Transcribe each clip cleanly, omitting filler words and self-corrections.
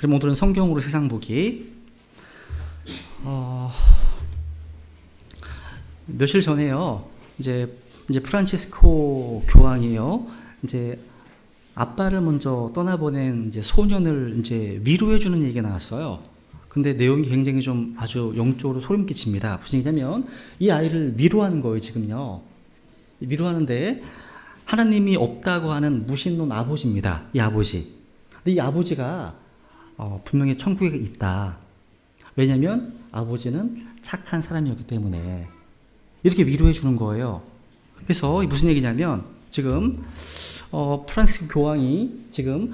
그럼 오늘은 성경으로 세상 보기. 며칠 전에요. 이제 프란치스코 교황이요. 이제 아빠를 먼저 떠나보낸 이제 소년을 이제 위로해주는 얘기가 나왔어요. 근데 내용이 굉장히 좀 아주 영적으로 소름 끼칩니다. 무슨 얘기냐면 이 아이를 위로하는 거예요, 지금요. 위로하는데 하나님이 없다고 하는 무신론 아버지입니다. 이 아버지. 근데 이 아버지가 분명히 천국에 있다. 왜냐면 아버지는 착한 사람이었기 때문에 이렇게 위로해 주는 거예요. 그래서 무슨 얘기냐면 지금 프란시스 교황이 지금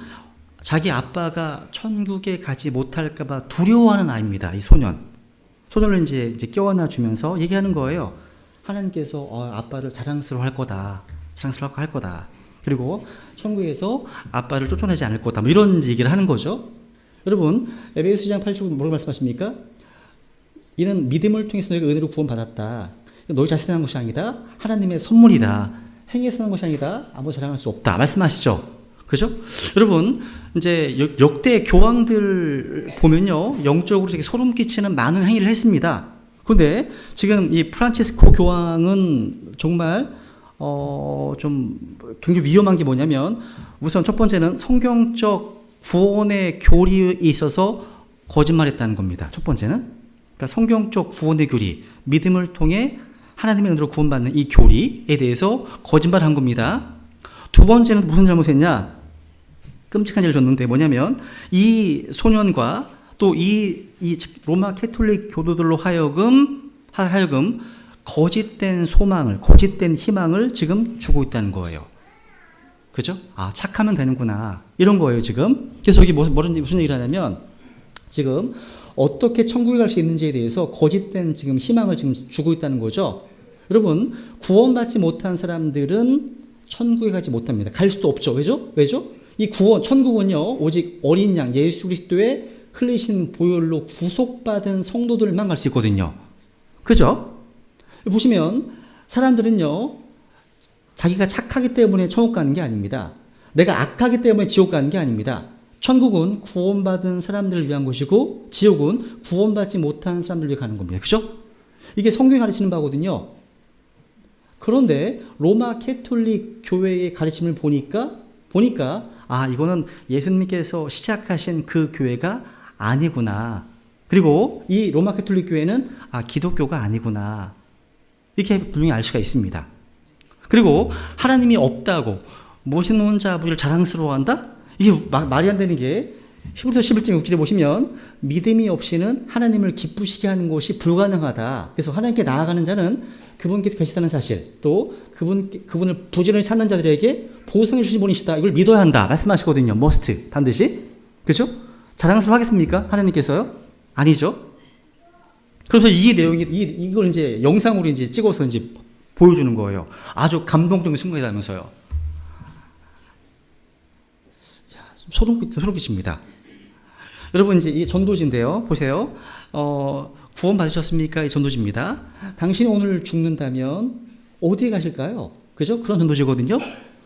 자기 아빠가 천국에 가지 못할까봐 두려워하는 아이입니다. 이 소년을 이제 껴안아 주면서 얘기하는 거예요. 하나님께서 아빠를 자랑스러워할 거다. 그리고 천국에서 아빠를 쫓아내지 않을 거다. 뭐 이런 얘기를 하는 거죠. 여러분, 에베소서 2장 8절 뭐라고 말씀하십니까? 이는 믿음을 통해서 너희가 은혜로 구원받았다. 너희 자신이 한 것이 아니다. 하나님의 선물이다. 행위에서 한 것이 아니다. 아무 자랑할 수 없다. 말씀하시죠. 그죠? 여러분, 이제 역대 교황들 보면요, 영적으로 되게 소름 끼치는 많은 행위를 했습니다. 근데 지금 이 프란치스코 교황은 정말 좀 굉장히 위험한 게 뭐냐면 우선 첫 번째는 성경적 구원의 교리에 있어서 거짓말했다는 겁니다. 첫 번째는 그러니까 성경적 구원의 교리, 믿음을 통해 하나님의 은혜로 구원받는 이 교리에 대해서 거짓말한 겁니다. 두 번째는 무슨 잘못했냐? 끔찍한 일을 줬는데 뭐냐면 이 소년과 또 이 로마 캐톨릭 교도들로 하여금 거짓된 소망을, 거짓된 희망을 지금 주고 있다는 거예요. 그죠? 착하면 되는구나. 이런 거예요, 지금. 그래서 여기 무슨 얘기를 하냐면 지금 어떻게 천국에 갈 수 있는지에 대해서 거짓된 지금 희망을 지금 주고 있다는 거죠. 여러분, 구원받지 못한 사람들은 천국에 가지 못합니다. 갈 수도 없죠. 왜죠? 이 천국은요, 오직 어린 양, 예수 그리스도의 흘리신 보혈로 구속받은 성도들만 갈 수 있거든요. 그죠? 보시면, 사람들은요, 자기가 착하기 때문에 천국 가는 게 아닙니다. 내가 악하기 때문에 지옥 가는 게 아닙니다. 천국은 구원받은 사람들을 위한 것이고, 지옥은 구원받지 못한 사람들을 위해 가는 겁니다. 그죠? 이게 성경이 가르치는 바거든요. 그런데 로마 캐톨릭 교회의 가르침을 보니까 이거는 예수님께서 시작하신 그 교회가 아니구나. 그리고 이 로마 캐톨릭 교회는 기독교가 아니구나. 이렇게 분명히 알 수가 있습니다. 그리고 하나님이 없다고 무신론자 아버지를 자랑스러워한다? 이게 말이 안 되는 게 히브리서 11장 6절에 보시면 믿음이 없이는 하나님을 기쁘시게 하는 것이 불가능하다. 그래서 하나님께 나아가는 자는 그분께서 계시다는 사실, 또 그분을 부지런히 찾는 자들에게 보상해 주신 분이시다. 이걸 믿어야 한다. 말씀하시거든요. must. 반드시. 그죠? 자랑스러워 하겠습니까? 하나님께서요? 아니죠. 그래서 이 내용이, 이걸 이제 영상으로 이제 찍어서 이제 보여주는 거예요. 아주 감동적인 순간이라면서요. 소름 끼칩니다. 여러분, 이제 이 전도지인데요. 보세요. 구원 받으셨습니까? 이 전도지입니다. 당신이 오늘 죽는다면 어디에 가실까요? 그죠? 그런 전도지거든요.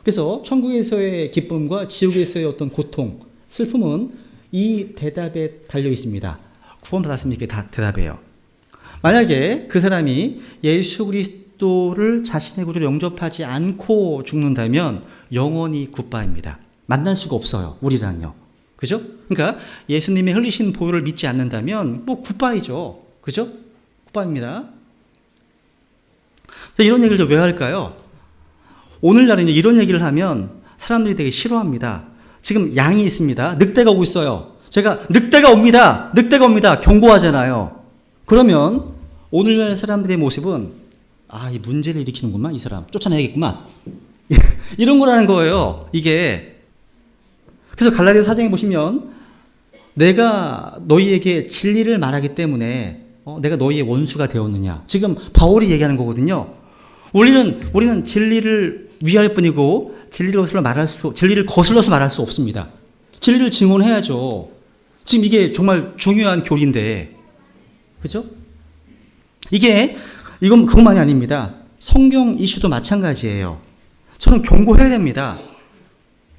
그래서 천국에서의 기쁨과 지옥에서의 어떤 고통, 슬픔은 이 대답에 달려 있습니다. 구원 받았습니까? 다 대답해요. 만약에 그 사람이 예수 그리스도를 자신의 구주로 영접하지 않고 죽는다면 영원히 굿바입니다. 만날 수가 없어요. 우리랑요. 그죠? 그러니까 예수님의 흘리신 보혈을 믿지 않는다면 뭐 굿바이죠. 그죠? 굿바입니다. 이런 얘기를 왜 할까요? 오늘날은 이런 얘기를 하면 사람들이 되게 싫어합니다. 지금 양이 있습니다. 늑대가 오고 있어요. 제가 늑대가 옵니다. 경고하잖아요. 그러면 오늘날 사람들의 모습은 이 문제를 일으키는구만. 이 사람 쫓아내야겠구만. 이런 거라는 거예요. 이게. 그래서 갈라디아서 4장에 보시면 내가 너희에게 진리를 말하기 때문에 내가 너희의 원수가 되었느냐. 지금 바울이 얘기하는 거거든요. 우리는 진리를 위할 뿐이고 진리를 거슬러서 말할 수 없습니다. 진리를 증언해야죠. 지금 이게 정말 중요한 교리인데, 그죠? 이건 그것만이 아닙니다. 성경 이슈도 마찬가지예요. 저는 경고해야 됩니다.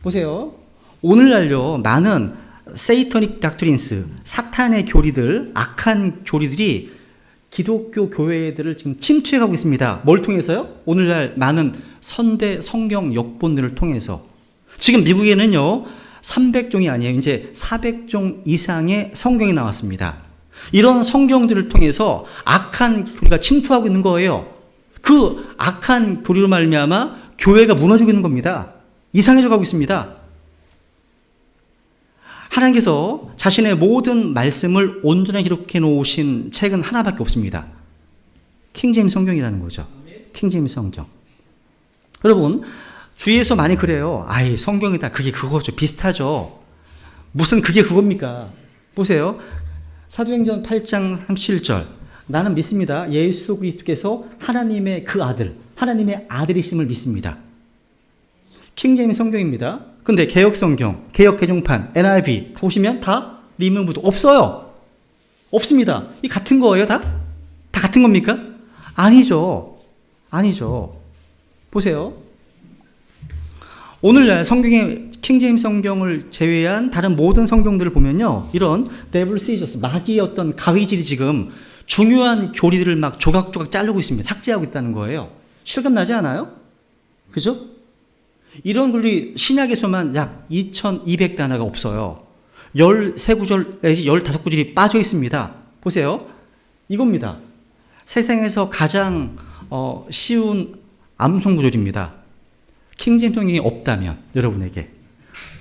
보세요. 오늘날요, 많은 세이터닉 닥트린스, 사탄의 교리들, 악한 교리들이 기독교 교회들을 지금 침투해가고 있습니다. 뭘 통해서요? 오늘날 많은 선대 성경 역본들을 통해서. 지금 미국에는요, 300종이 아니에요. 이제 400종 이상의 성경이 나왔습니다. 이런 성경들을 통해서 악한 교리가 침투하고 있는 거예요. 그 악한 교리로 말미암아 교회가 무너지고 있는 겁니다. 이상해져 가고 있습니다. 하나님께서 자신의 모든 말씀을 온전히 기록해 놓으신 책은 하나밖에 없습니다. 킹제임스 성경이라는 거죠. 킹제임스 성경. 여러분, 주위에서 많이 그래요. 아이, 성경이다. 그게 그거죠. 비슷하죠. 무슨 그게 그겁니까? 보세요. 사도행전 8장 37절. 나는 믿습니다. 예수 그리스도께서 하나님의 그 아들, 하나님의 아들이심을 믿습니다. 킹제임스 성경입니다. 근데 개혁 성경, 개혁 개정판, NIV 보시면 다 리무브드 없어요. 없습니다. 이 같은 거예요, 다? 다 같은 겁니까? 아니죠. 아니죠. 보세요. 오늘날 성경의 킹제임스 성경을 제외한 다른 모든 성경들을 보면요, 이런 데블 시저스, 마귀의 어떤 가위질이 지금 중요한 교리들을 막 조각조각 자르고 있습니다. 삭제하고 있다는 거예요. 실감 나지 않아요? 그죠? 이런 글이 신약에서만 약 2200단어가 없어요. 13구절 내지 15구절이 빠져 있습니다. 보세요. 이겁니다. 세상에서 가장 쉬운 암송 구절입니다. 킹제임스 성경이 없다면 여러분에게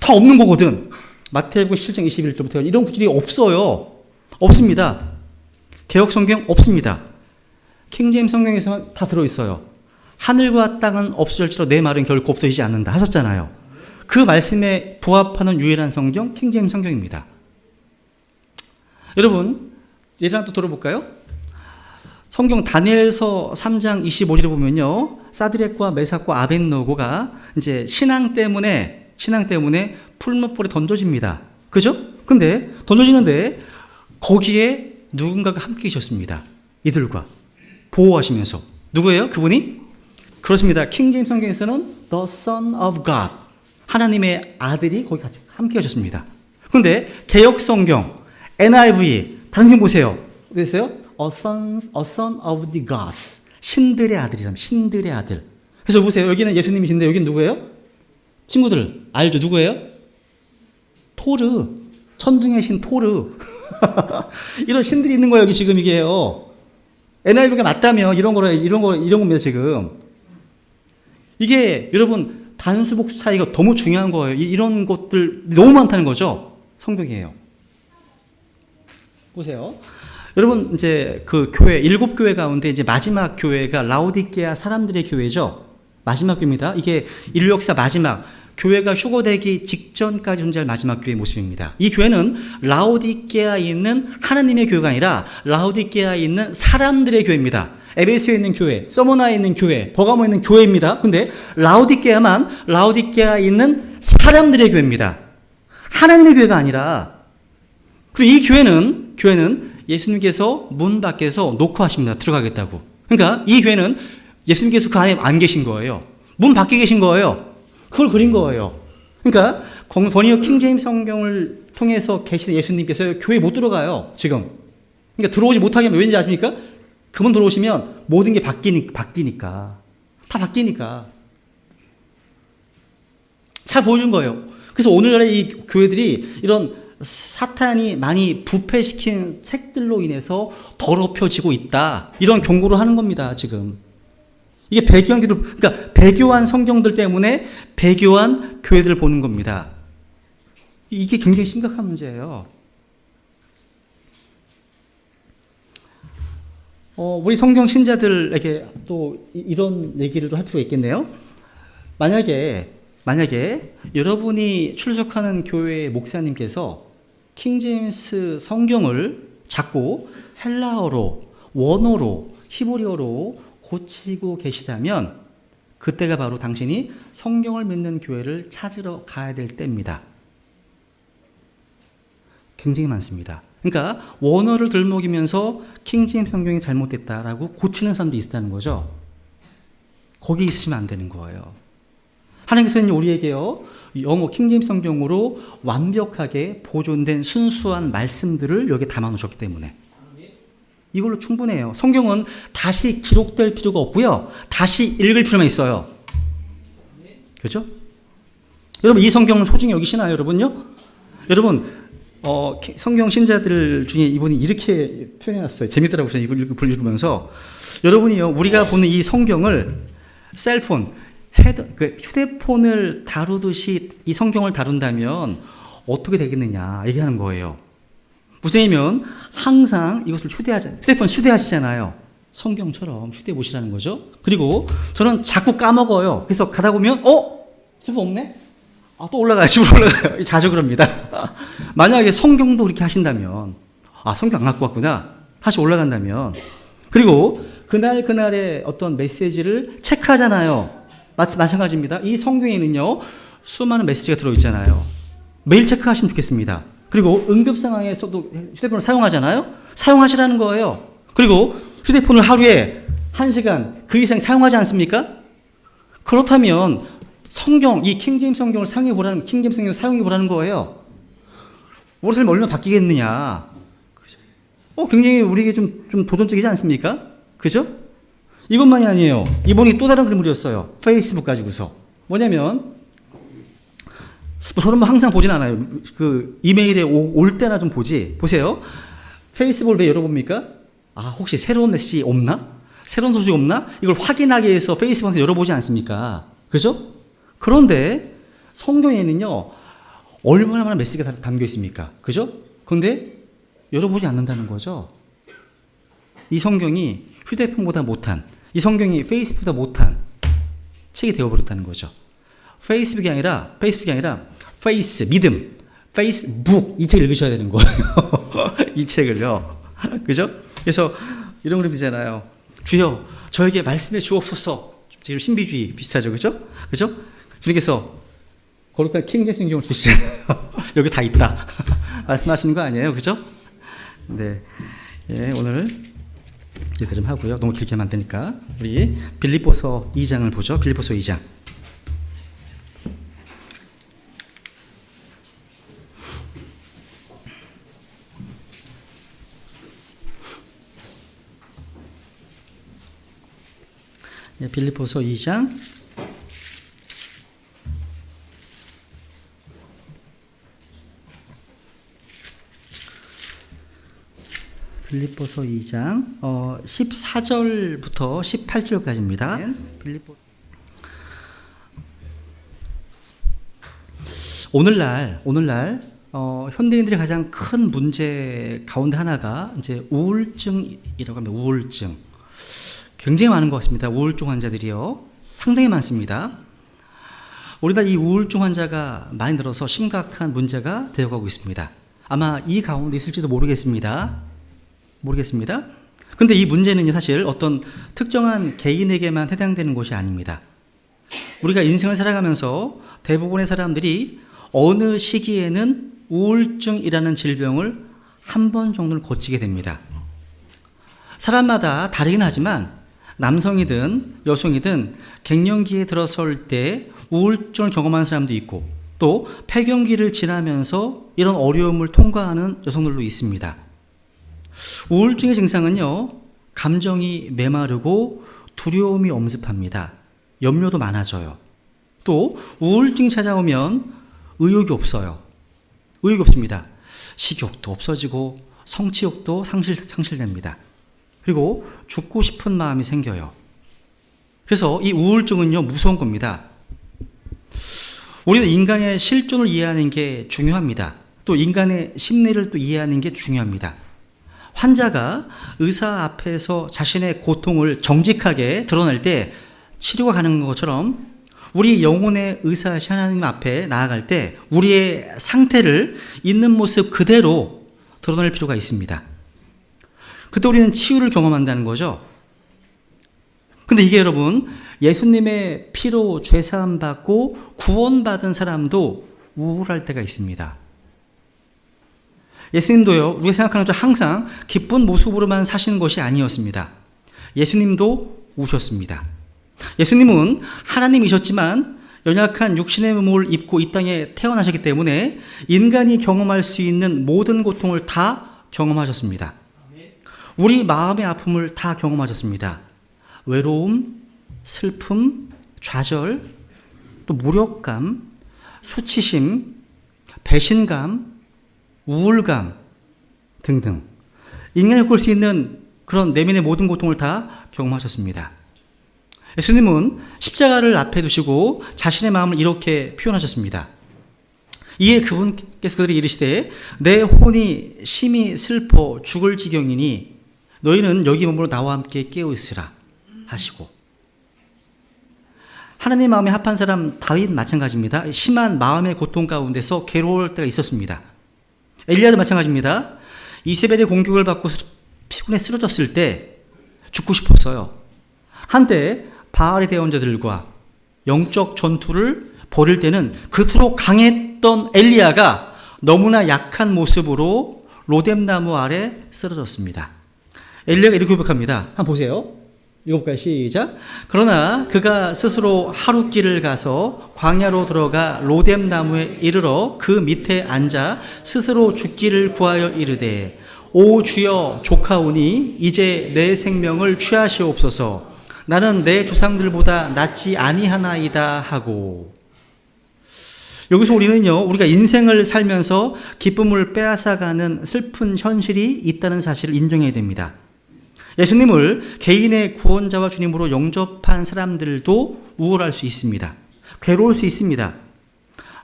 다 없는 거거든. 마태복음 7장 21절부터 이런 구절이 없어요. 없습니다. 개혁 성경 없습니다. 킹제임스 성경에서 다 들어있어요. 하늘과 땅은 없어질지라도 내 말은 결코 없어지지 않는다 하셨잖아요. 그 말씀에 부합하는 유일한 성경 킹제임스 성경입니다. 여러분, 예를 하나 또 들어볼까요? 성경 다니엘서 3장 25절에 보면요, 사드렉과 메삭과 아벳노고가 이제 신앙 때문에 풀무불에 던져집니다. 그죠? 근데 던져지는데 거기에 누군가가 함께 계셨습니다. 이들과 보호하시면서. 누구예요? 그분이? 그렇습니다. 킹제임스 성경에서는 The Son of God, 하나님의 아들이 거기 같이 함께 하셨습니다. 그런데 개혁 성경 NIV 다른 성 보세요. 그랬어요? A son of the gods, 신들의 아들이잖아요. 신들의 아들. 그래서 보세요. 여기는 예수님이신데 여기는 누구예요? 친구들 알죠? 누구예요? 토르, 천둥의 신 토르. 이런 신들이 있는 거예요. 여기 지금 이게요. NIV가 맞다면 이런 겁니다 지금. 이게 여러분 단수 복수 차이가 너무 중요한 거예요. 이런 것들 너무 많다는 거죠. 성경이에요. 보세요. 여러분 이제 그 교회 7교회 가운데 이제 마지막 교회가 라오디게아 사람들의 교회죠. 마지막 교회입니다. 이게 인류 역사 마지막 교회가 휴거되기 직전까지 존재할 마지막 교회의 모습입니다. 이 교회는 라오디게아에 있는 하나님의 교회가 아니라 라오디게아에 있는 사람들의 교회입니다. 에베소에 있는 교회, 서머나에 있는 교회, 버가모에 있는 교회입니다. 근데 라오디게아에 있는 사람들의 교회입니다. 하나님의 교회가 아니라. 그리고 이 교회는 예수님께서 문 밖에서 놓고 하십니다. 들어가겠다고. 그러니까 이 교회는 예수님께서 그 안에 안 계신 거예요. 문 밖에 계신 거예요. 그걸 그린 거예요. 그러니까 번역 킹제임스 성경을 통해서 계신 예수님께서 교회에 못 들어가요. 지금. 그러니까 들어오지 못하게 하면 왠지 아십니까? 그분 들어오시면 모든 게 바뀌니까. 다 바뀌니까. 잘 보여준 거예요. 그래서 오늘날의 이 교회들이 이런 사탄이 많이 부패시킨 책들로 인해서 더럽혀지고 있다. 이런 경고를 하는 겁니다, 지금. 이게 그러니까 배교한 성경들 때문에 배교한 교회들을 보는 겁니다. 이게 굉장히 심각한 문제예요. 우리 성경 신자들에게 또 이런 얘기를 할 필요가 있겠네요. 만약에 여러분이 출석하는 교회의 목사님께서 킹제임스 성경을 자꾸 헬라어로, 원어로, 히브리어로 고치고 계시다면 그때가 바로 당신이 성경을 믿는 교회를 찾으러 가야 될 때입니다. 굉장히 많습니다. 그러니까 원어를 들먹이면서 킹제임스 성경이 잘못됐다라고 고치는 사람도 있다는 거죠. 거기 있으시면 안 되는 거예요. 하나님께서는 우리에게요, 영어 킹제임스 성경으로 완벽하게 보존된 순수한 말씀들을 여기에 담아 놓으셨기 때문에 이걸로 충분해요. 성경은 다시 기록될 필요가 없고요. 다시 읽을 필요만 있어요. 그렇죠? 여러분 이 성경을 소중히 여기시나요, 여러분요? 여러분 성경 신자들 중에 이분이 이렇게 표현해놨어요. 재밌더라고요. 저는 이걸 읽으면서 여러분이요, 우리가 보는 이 성경을 셀폰, 휴대폰을 다루듯이 이 성경을 다룬다면 어떻게 되겠느냐 얘기하는 거예요. 무슨이면 항상 이것을 휴대폰 휴대하시잖아요. 성경처럼 휴대해 보시라는 거죠. 그리고 저는 자꾸 까먹어요. 그래서 가다 보면 휴대폰 없네? 또 올라가요. 집으로 올라가요. 자주 그럽니다. 만약에 성경도 그렇게 하신다면 성경 안 갖고 왔구나. 다시 올라간다면, 그리고 그날의 어떤 메시지를 체크하잖아요. 마찬가지입니다. 이 성경에는요 수많은 메시지가 들어있잖아요. 매일 체크하시면 좋겠습니다. 그리고 응급 상황에서도 휴대폰을 사용하잖아요. 사용하시라는 거예요. 그리고 휴대폰을 하루에 1시간 그 이상 사용하지 않습니까? 그렇다면 성경, 이 킹제임스 성경을 킹제임스 성경을 사용해 보라는 거예요. 우리 삶이 얼마나 바뀌겠느냐. 굉장히 우리에게 좀 도전적이지 않습니까? 그죠? 이것만이 아니에요. 이번이 또 다른 글물이었어요. 페이스북 가지고서. 뭐냐면, 저는 항상 보진 않아요. 그 이메일에 올 때나 좀 보지. 보세요. 페이스북을 왜 열어봅니까? 혹시 새로운 메시지 없나? 새로운 소식 없나? 이걸 확인하기 위해서 페이스북에서 열어보지 않습니까? 그죠? 그런데 성경에는요, 얼마나 많은 메시지가 담겨 있습니까? 그죠? 그런데 열어보지 않는다는 거죠. 이 성경이 휴대폰보다 못한, 이 성경이 페이스북보다 못한 책이 되어버렸다는 거죠. 페이스북이 아니라 믿음, 페이스북, 이 책 읽으셔야 되는 거예요. 이 책을요. 그죠? 그래서 이런 그림이잖아요. 주여, 저에게 말씀해 주옵소서. 지금 신비주의 비슷하죠. 그죠? 그죠? 주님께서 거룩한 킹제임스 성경을 주시잖아요. 여기 다 있다. 말씀하시는 거 아니에요. 그죠? 네. 예, 오늘 여기까지 좀 하고요. 너무 길게 만드니까. 우리 빌립보서 2장을 보죠. 빌립보서 2장. 예, 빌립보서 2장. 빌립보서 2장 14절부터 18절까지입니다. 오늘날 현대인들의 가장 큰 문제 가운데 하나가 이제 우울증이라고 합니다. 우울증. 굉장히 많은 것 같습니다. 우울증 환자들이요. 상당히 많습니다. 우리나라 이 우울증 환자가 많이 늘어서 심각한 문제가 되어가고 있습니다. 아마 이 가운데 있을지도 모르겠습니다. 근데 이 문제는 사실 어떤 특정한 개인에게만 해당되는 것이 아닙니다. 우리가 인생을 살아가면서 대부분의 사람들이 어느 시기에는 우울증이라는 질병을 한 번 정도는 거치게 됩니다. 사람마다 다르긴 하지만 남성이든 여성이든 갱년기에 들어설 때 우울증을 경험하는 사람도 있고, 또 폐경기를 지나면서 이런 어려움을 통과하는 여성들도 있습니다. 우울증의 증상은요, 감정이 메마르고 두려움이 엄습합니다. 염려도 많아져요. 또 우울증이 찾아오면 의욕이 없어요. 의욕이 없습니다. 식욕도 없어지고 성취욕도 상실됩니다. 그리고 죽고 싶은 마음이 생겨요. 그래서 이 우울증은요, 무서운 겁니다. 우리는 인간의 실존을 이해하는 게 중요합니다. 또 인간의 심리를 또 이해하는 게 중요합니다. 환자가 의사 앞에서 자신의 고통을 정직하게 드러낼 때 치료가 가능한 것처럼, 우리 영혼의 의사이신 하나님 앞에 나아갈 때 우리의 상태를 있는 모습 그대로 드러낼 필요가 있습니다. 그때 우리는 치유를 경험한다는 거죠. 근데 이게 여러분, 예수님의 피로 죄사함 받고 구원받은 사람도 우울할 때가 있습니다. 예수님도요, 우리가 생각하는 것처럼 항상 기쁜 모습으로만 사시는 것이 아니었습니다. 예수님도 우셨습니다. 예수님은 하나님이셨지만 연약한 육신의 몸을 입고 이 땅에 태어나셨기 때문에 인간이 경험할 수 있는 모든 고통을 다 경험하셨습니다. 우리 마음의 아픔을 다 경험하셨습니다. 외로움, 슬픔, 좌절, 또 무력감, 수치심, 배신감, 우울감 등등 인간이 겪을 수 있는 그런 내면의 모든 고통을 다 경험하셨습니다. 예수님은 십자가를 앞에 두시고 자신의 마음을 이렇게 표현하셨습니다. 이에 그분께서 그들에게 이르시되 내 혼이 심히 슬퍼 죽을 지경이니 너희는 여기 머물러 나와 함께 깨어 있으라 하시고, 하나님의 마음에 합한 사람 다윗 마찬가지입니다. 심한 마음의 고통 가운데서 괴로울 때가 있었습니다. 엘리야도 마찬가지입니다. 이세벨의 공격을 받고 피곤해 쓰러졌을 때 죽고 싶었어요. 한때 바알의 대원자들과 영적 전투를 벌일 때는 그토록 강했던 엘리야가 너무나 약한 모습으로 로뎀나무 아래 쓰러졌습니다. 엘리야가 이렇게 고백합니다. 한번 보세요. 읽어볼까요? 시작. 그러나 그가 스스로 하룻길을 가서 광야로 들어가 로뎀나무에 이르러 그 밑에 앉아 스스로 죽기를 구하여 이르되 오 주여 조카오니 이제 내 생명을 취하시옵소서. 나는 내 조상들보다 낫지 아니하나이다 하고. 여기서 우리는요, 우리가 인생을 살면서 기쁨을 빼앗아가는 슬픈 현실이 있다는 사실을 인정해야 됩니다. 예수님을 개인의 구원자와 주님으로 영접한 사람들도 우울할 수 있습니다. 괴로울 수 있습니다.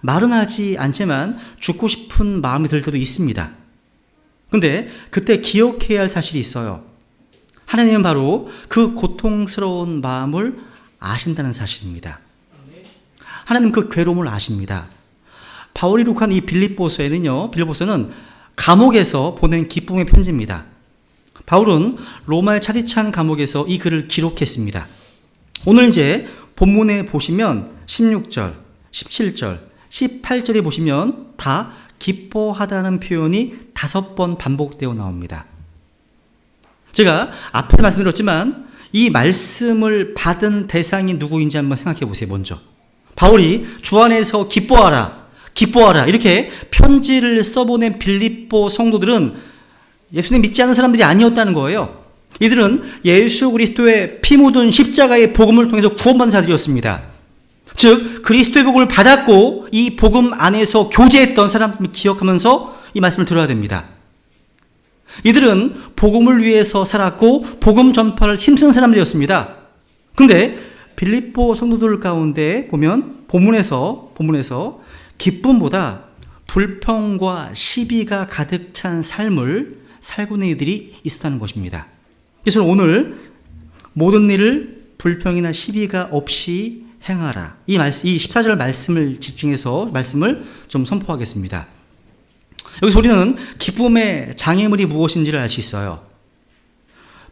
말은 하지 않지만 죽고 싶은 마음이 들 때도 있습니다. 근데 그때 기억해야 할 사실이 있어요. 하나님은 바로 그 고통스러운 마음을 아신다는 사실입니다. 하나님 그 괴로움을 아십니다. 바울이 기록한 이 빌립보서는 감옥에서 보낸 기쁨의 편지입니다. 바울은 로마의 차디찬 감옥에서 이 글을 기록했습니다. 오늘 이제 본문에 보시면 16절, 17절, 18절에 보시면 다 기뻐하다는 표현이 5번 반복되어 나옵니다. 제가 앞에 말씀드렸지만 이 말씀을 받은 대상이 누구인지 한번 생각해 보세요. 먼저 바울이 주 안에서 기뻐하라, 기뻐하라 이렇게 편지를 써보낸 빌립보 성도들은 예수님 믿지 않는 사람들이 아니었다는 거예요. 이들은 예수 그리스도의 피 묻은 십자가의 복음을 통해서 구원받은 자들이었습니다. 즉 그리스도의 복음을 받았고 이 복음 안에서 교제했던 사람들을 기억하면서 이 말씀을 들어야 됩니다. 이들은 복음을 위해서 살았고 복음 전파를 힘쓰는 사람들이었습니다. 그런데 빌립보 성도들 가운데 보면 본문에서 기쁨보다 불평과 시비가 가득 찬 삶을 살고 있는 이들이 있었다는 것입니다. 그래서 오늘 모든 일을 불평이나 시비가 없이 행하라. 이 14절 말씀을 집중해서 말씀을 좀 선포하겠습니다. 여기서 우리는 기쁨의 장애물이 무엇인지를 알 수 있어요.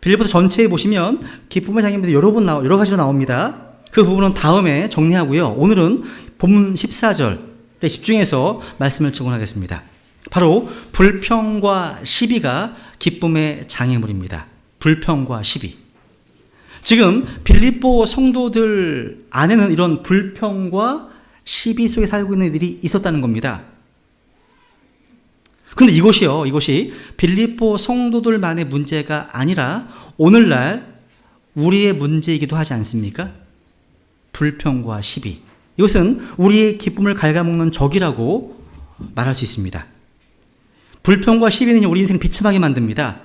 빌립보서 전체에 보시면 기쁨의 장애물이 여러 가지로 나옵니다. 그 부분은 다음에 정리하고요. 오늘은 본문 14절에 집중해서 말씀을 증언하겠습니다. 바로 불평과 시비가 기쁨의 장애물입니다. 불평과 시비. 지금 빌립보 성도들 안에는 이런 불평과 시비 속에 살고 있는 이들이 있었다는 겁니다. 그런데 이것이 빌립보 성도들만의 문제가 아니라 오늘날 우리의 문제이기도 하지 않습니까? 불평과 시비. 이것은 우리의 기쁨을 갉아먹는 적이라고 말할 수 있습니다. 불평과 시비는 우리 인생을 비참하게 만듭니다.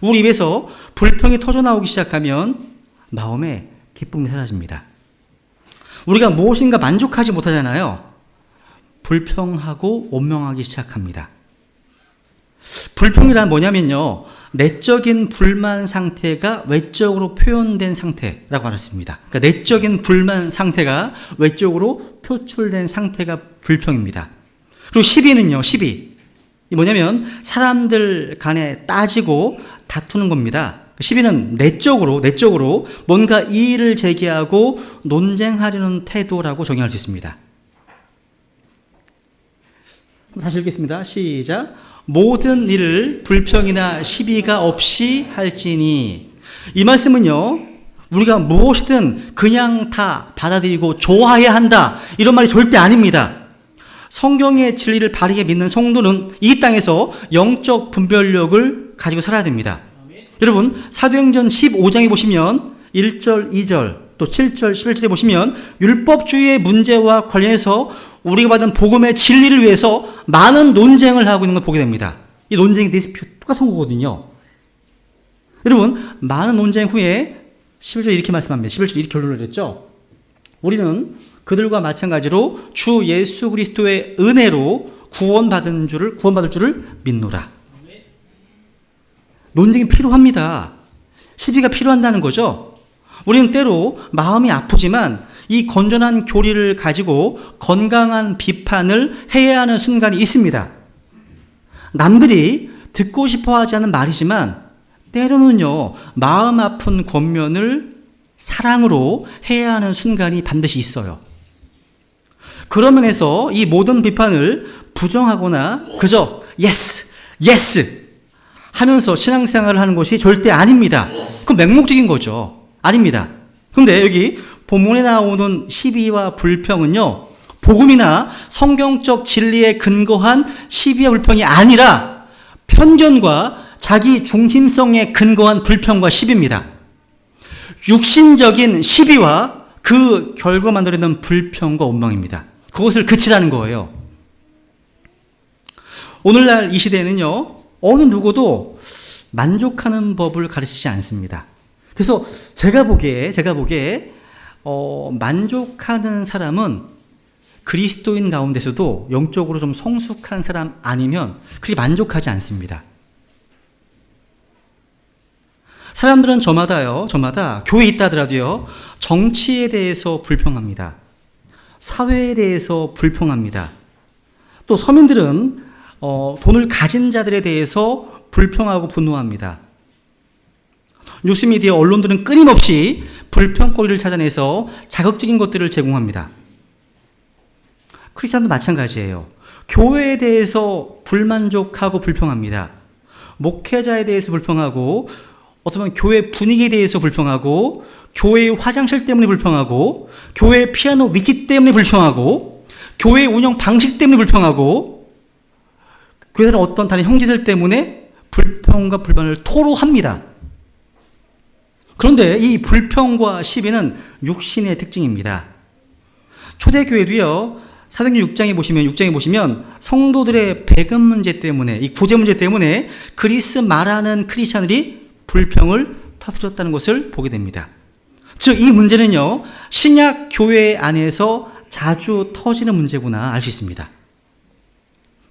우리 입에서 불평이 터져나오기 시작하면 마음에 기쁨이 사라집니다. 우리가 무엇인가 만족하지 못하잖아요. 불평하고 원망하기 시작합니다. 불평이란 뭐냐면요, 내적인 불만 상태가 외적으로 표현된 상태라고 말했습니다. 그러니까 내적인 불만 상태가 외적으로 표출된 상태가 불평입니다. 그리고 시비는요, 시비. 이 뭐냐면 사람들 간에 따지고 다투는 겁니다. 시비는 내적으로 뭔가 이의를 제기하고 논쟁하려는 태도라고 정의할 수 있습니다. 다시 읽겠습니다. 시작. 모든 일을 불평이나 시비가 없이 할지니. 이 말씀은요, 우리가 무엇이든 그냥 다 받아들이고 좋아해야 한다. 이런 말이 절대 아닙니다. 성경의 진리를 바르게 믿는 성도는 이 땅에서 영적 분별력을 가지고 살아야 됩니다. 여러분, 사도행전 15장에 보시면 1절, 2절, 또 7절, 11절에 보시면 율법주의의 문제와 관련해서 우리가 받은 복음의 진리를 위해서 많은 논쟁을 하고 있는 걸 보게 됩니다. 이 논쟁이 디스퓨트 똑같은 거거든요. 여러분, 많은 논쟁 후에 11절 이렇게 말씀합니다. 11절 이렇게 결론을 내렸죠. 우리는 그들과 마찬가지로 주 예수 그리스도의 은혜로 구원받을 줄을 믿노라. 논쟁이 필요합니다. 시비가 필요한다는 거죠. 우리는 때로 마음이 아프지만 이 건전한 교리를 가지고 건강한 비판을 해야 하는 순간이 있습니다. 남들이 듣고 싶어 하지 않은 말이지만 때로는요, 마음 아픈 권면을 사랑으로 해야 하는 순간이 반드시 있어요. 그런 면에서 이 모든 비판을 부정하거나 그저 yes, yes 하면서 신앙생활을 하는 것이 절대 아닙니다. 그건 맹목적인 거죠. 아닙니다. 근데 여기 본문에 나오는 시비와 불평은요, 복음이나 성경적 진리에 근거한 시비와 불평이 아니라 편견과 자기 중심성에 근거한 불평과 시비입니다. 육신적인 시비와 그 결과 만들어내는 불평과 원망입니다. 그것을 그치라는 거예요. 오늘날 이 시대에는요, 어느 누구도 만족하는 법을 가르치지 않습니다. 그래서 제가 보기에 만족하는 사람은 그리스도인 가운데서도 영적으로 좀 성숙한 사람 아니면 그렇게 만족하지 않습니다. 사람들은 저마다 교회에 있다 하더라도요, 정치에 대해서 불평합니다. 사회에 대해서 불평합니다. 또 서민들은 돈을 가진 자들에 대해서 불평하고 분노합니다. 뉴스미디어 언론들은 끊임없이 불평거리를 찾아내서 자극적인 것들을 제공합니다. 크리스찬도 마찬가지예요. 교회에 대해서 불만족하고 불평합니다. 목회자에 대해서 불평하고, 어쩌면 교회 분위기에 대해서 불평하고, 교회의 화장실 때문에 불평하고, 교회 피아노 위치 때문에 불평하고, 교회 운영 방식 때문에 불평하고, 교회는 어떤 다른 형제들 때문에 불평과 불만을 토로합니다. 그런데 이 불평과 시비는 육신의 특징입니다. 초대교회도요, 사도행전 6장에 보시면 성도들의 배급 문제 때문에, 이 구제 문제 때문에 그리스 말하는 크리스찬들이 불평을 터뜨렸다는 것을 보게 됩니다. 즉, 이 문제는요, 신약 교회 안에서 자주 터지는 문제구나 알 수 있습니다.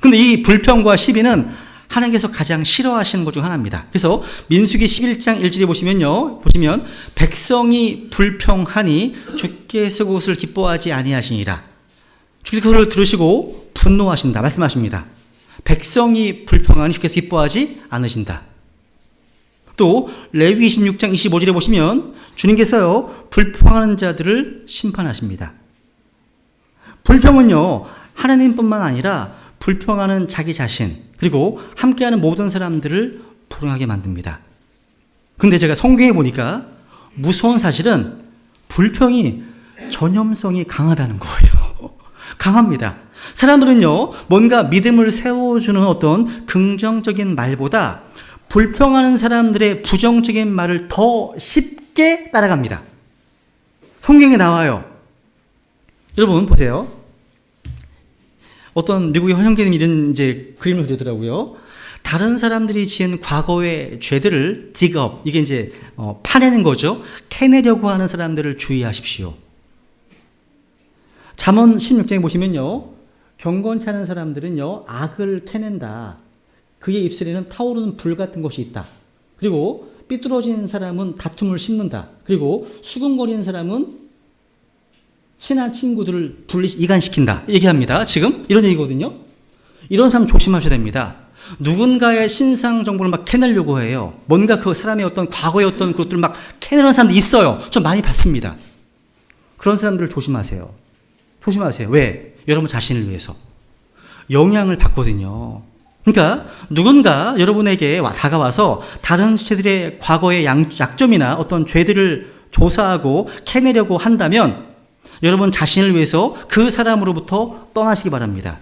근데 이 불평과 시비는 하나님께서 가장 싫어하시는 것 중 하나입니다. 그래서 민수기 11장 1절에 보시면 백성이 불평하니 주께서 그것을 기뻐하지 아니하시니라. 주께서 그걸 들으시고 분노하신다 말씀하십니다. 백성이 불평하니 주께서 기뻐하지 않으신다. 또 레위기 26장 25절에 보시면 주님께서요, 불평하는 자들을 심판하십니다. 불평은요, 하나님뿐만 아니라 불평하는 자기 자신, 그리고 함께하는 모든 사람들을 불행하게 만듭니다. 근데 제가 성경에 보니까 무서운 사실은 불평이 전염성이 강하다는 거예요. 강합니다. 사람들은요, 뭔가 믿음을 세워주는 어떤 긍정적인 말보다 불평하는 사람들의 부정적인 말을 더 쉽게 따라갑니다. 성경에 나와요. 여러분 보세요. 어떤 미국의 형제님이 이런 그림을 그리더라고요. 다른 사람들이 지은 과거의 죄들을 디그업, 이게 파내는 거죠. 캐내려고 하는 사람들을 주의하십시오. 잠언 16장에 보시면요, 경건치 않은 사람들은요, 악을 캐낸다. 그의 입술에는 타오르는 불 같은 것이 있다. 그리고 삐뚤어진 사람은 다툼을 심는다. 그리고 수근거리는 사람은 친한 친구들을 이간시킨다. 얘기합니다. 지금 이런 얘기거든요. 이런 사람 조심하셔야 됩니다. 누군가의 신상 정보를 막 캐내려고 해요. 뭔가 그 사람의 어떤 과거의 어떤 것들을 막 캐내는 사람들이 있어요. 좀 많이 봤습니다. 그런 사람들을 조심하세요. 조심하세요. 왜? 여러분 자신을 위해서. 영향을 받거든요. 그러니까 누군가 여러분에게 다가와서 다른 주체들의 과거의 약점이나 어떤 죄들을 조사하고 캐내려고 한다면 여러분 자신을 위해서 그 사람으로부터 떠나시기 바랍니다.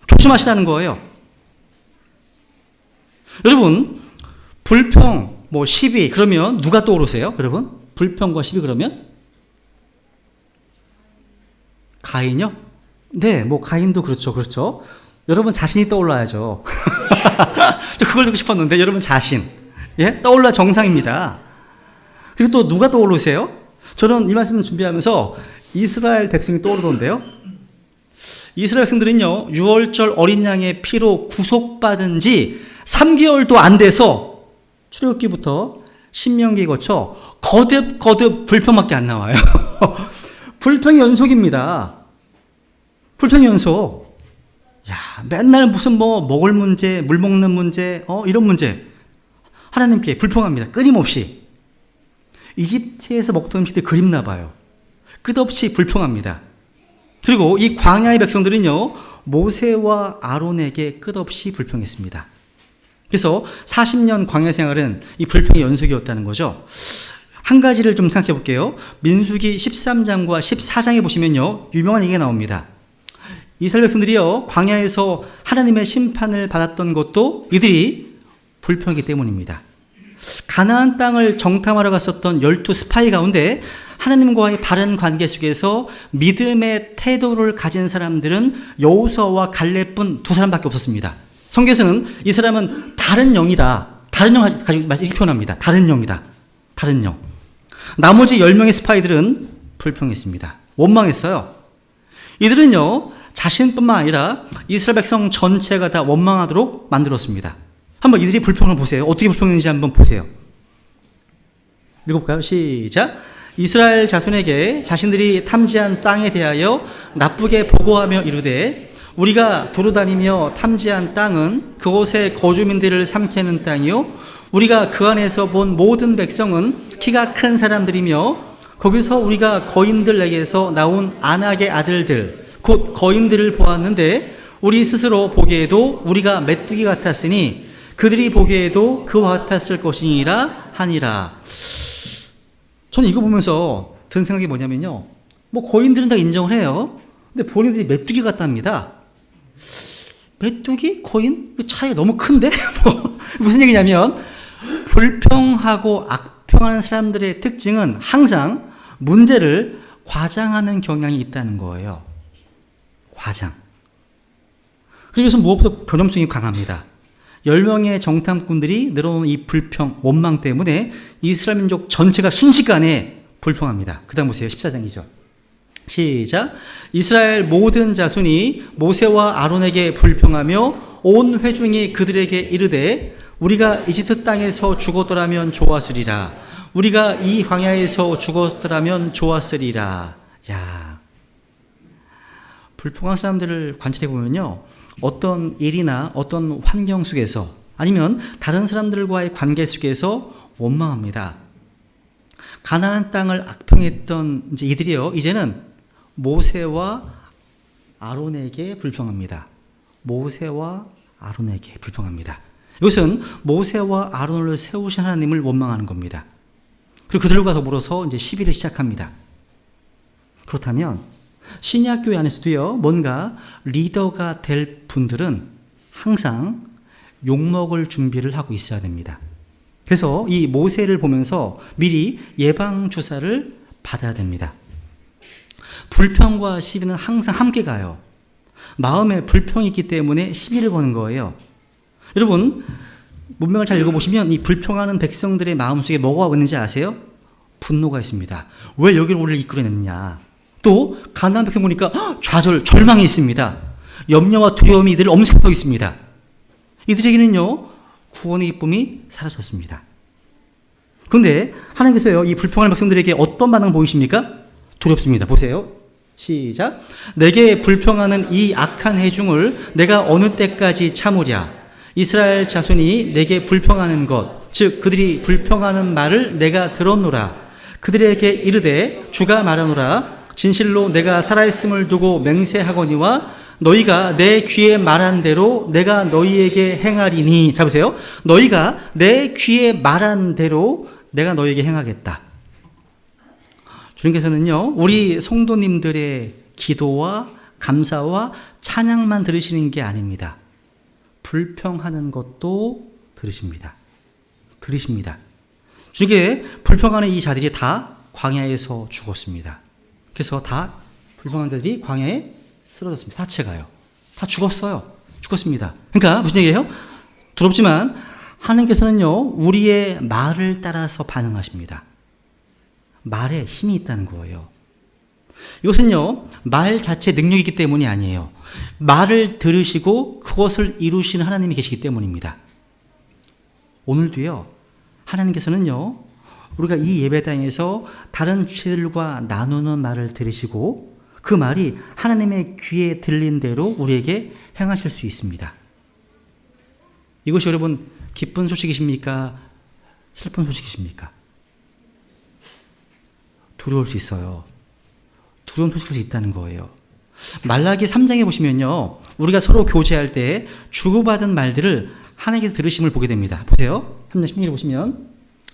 조심하시라는 거예요. 여러분, 불평, 시비, 그러면 누가 떠오르세요? 여러분? 불평과 시비 그러면? 가인요? 네, 가인도 그렇죠. 여러분 자신이 떠올라야죠. 저 그걸 듣고 싶었는데, 여러분 자신. 예? 떠올라 정상입니다. 그리고 또 누가 떠오르세요? 저는 이 말씀을 준비하면서 이스라엘 백성이 떠오르던데요. 이스라엘 백성들은요, 6월절 어린 양의 피로 구속받은 지 3개월도 안 돼서 출애굽기부터 신명기 거쳐 거듭 불평밖에 안 나와요. 불평의 연속입니다. 불평의 연속. 야, 맨날 무슨 먹을 문제, 물 먹는 문제, 이런 문제. 하나님께 불평합니다. 끊임없이. 이집트에서 먹던 음식들 그립나 봐요. 끝없이 불평합니다. 그리고 이 광야의 백성들은요, 모세와 아론에게 끝없이 불평했습니다. 그래서 40년 광야 생활은 이 불평의 연속이었다는 거죠. 한 가지를 좀 생각해 볼게요. 민수기 13장과 14장에 보시면요, 유명한 얘기가 나옵니다. 이스라엘 백성들이요, 광야에서 하나님의 심판을 받았던 것도 이들이 불평이기 때문입니다. 가나안 땅을 정탐하러 갔었던 12 스파이 가운데 하나님과의 바른 관계 속에서 믿음의 태도를 가진 사람들은 여호수아와 갈렙뿐 두 사람밖에 없었습니다. 성경에서는 이 사람은 다른 영이다. 다른 영 가지고 이렇게 표현합니다. 다른 영이다. 다른 영. 나머지 10명의 스파이들은 불평했습니다. 원망했어요. 이들은요, 자신뿐만 아니라 이스라엘 백성 전체가 다 원망하도록 만들었습니다. 한번 이들이 불평을 보세요. 어떻게 불평했는지 한번 보세요. 읽어볼까요? 시작. 이스라엘 자손에게 자신들이 탐지한 땅에 대하여 나쁘게 보고하며 이르되 우리가 두루다니며 탐지한 땅은 그곳의 거주민들을 삼키는 땅이요 우리가 그 안에서 본 모든 백성은 키가 큰 사람들이며 거기서 우리가 거인들에게서 나온 안악의 아들들 곧 거인들을 보았는데 우리 스스로 보기에도 우리가 메뚜기 같았으니 그들이 보기에도 그와 같았을 것이니라 하니라. 저는 이거 보면서 든 생각이 뭐냐면요, 거인들은 다 인정을 해요. 근데 본인들이 메뚜기 같답니다. 메뚜기? 거인? 그 차이가 너무 큰데? 무슨 얘기냐면, 불평하고 악평하는 사람들의 특징은 항상 문제를 과장하는 경향이 있다는 거예요. 과장. 그리고 이것은 무엇보다 전염성이 강합니다. 10명의 정탐꾼들이 늘어놓은 이 불평, 원망 때문에 이스라엘 민족 전체가 순식간에 불평합니다. 그 다음 보세요. 14장이죠. 시작. 이스라엘 모든 자손이 모세와 아론에게 불평하며 온 회중이 그들에게 이르되 우리가 이집트 땅에서 죽었더라면 좋았으리라. 우리가 이 광야에서 죽었더라면 좋았으리라. 야, 불평한 사람들을 관찰해 보면요, 어떤 일이나 어떤 환경 속에서 아니면 다른 사람들과의 관계 속에서 원망합니다. 가나안 땅을 악평했던 이들이요, 이제는 모세와 아론에게 불평합니다. 모세와 아론에게 불평합니다. 이것은 모세와 아론을 세우신 하나님을 원망하는 겁니다. 그리고 그들과 더불어서 이제 시비를 시작합니다. 그렇다면 신약교회 안에서도요, 뭔가 리더가 될 분들은 항상 욕먹을 준비를 하고 있어야 됩니다. 그래서 이 모세를 보면서 미리 예방주사를 받아야 됩니다. 불평과 시비는 항상 함께 가요. 마음에 불평이 있기 때문에 시비를 거는 거예요. 여러분, 문맥을 잘 읽어보시면 이 불평하는 백성들의 마음속에 뭐가 있는지 아세요? 분노가 있습니다. 왜 여기를 우리를 이끌어냈느냐. 또 가나안 백성 보니까 좌절, 절망이 있습니다. 염려와 두려움이 이들을 엄습하고 있습니다. 이들에게는요, 구원의 기쁨이 사라졌습니다. 그런데 하나님께서요, 이 불평하는 백성들에게 어떤 반응 보이십니까? 두렵습니다. 보세요. 시작. 내게 불평하는 이 악한 해중을 내가 어느 때까지 참으랴. 이스라엘 자손이 내게 불평하는 것, 즉 그들이 불평하는 말을 내가 들었노라. 그들에게 이르되 주가 말하노라. 진실로 내가 살아있음을 두고 맹세하거니와 너희가 내 귀에 말한 대로 내가 너희에게 행하리니. 잡으세요. 너희가 내 귀에 말한 대로 내가 너희에게 행하겠다. 주님께서는요, 우리 성도님들의 기도와 감사와 찬양만 들으시는 게 아닙니다. 불평하는 것도 들으십니다. 주님께 불평하는 이 자들이 다 광야에서 죽었습니다. 그래서 다 불평하는 자들이 광야에 쓰러졌습니다. 사체가요. 다 죽었습니다. 그러니까 무슨 얘기예요? 두렵지만 하나님께서는요, 우리의 말을 따라서 반응하십니다. 말에 힘이 있다는 거예요. 이것은요, 말 자체 능력이기 때문이 아니에요. 말을 들으시고 그것을 이루시는 하나님이 계시기 때문입니다. 오늘도요, 하나님께서는요, 우리가 이 예배당에서 다른 주체들과 나누는 말을 들으시고 그 말이 하나님의 귀에 들린 대로 우리에게 행하실 수 있습니다. 이것이 여러분 기쁜 소식이십니까? 슬픈 소식이십니까? 두려울 수 있어요. 두려운 소식일 수 있다는 거예요. 말라기 3장에 보시면요, 우리가 서로 교제할 때 주고받은 말들을 하나님께서 들으심을 보게 됩니다. 보세요. 3장 16절 보시면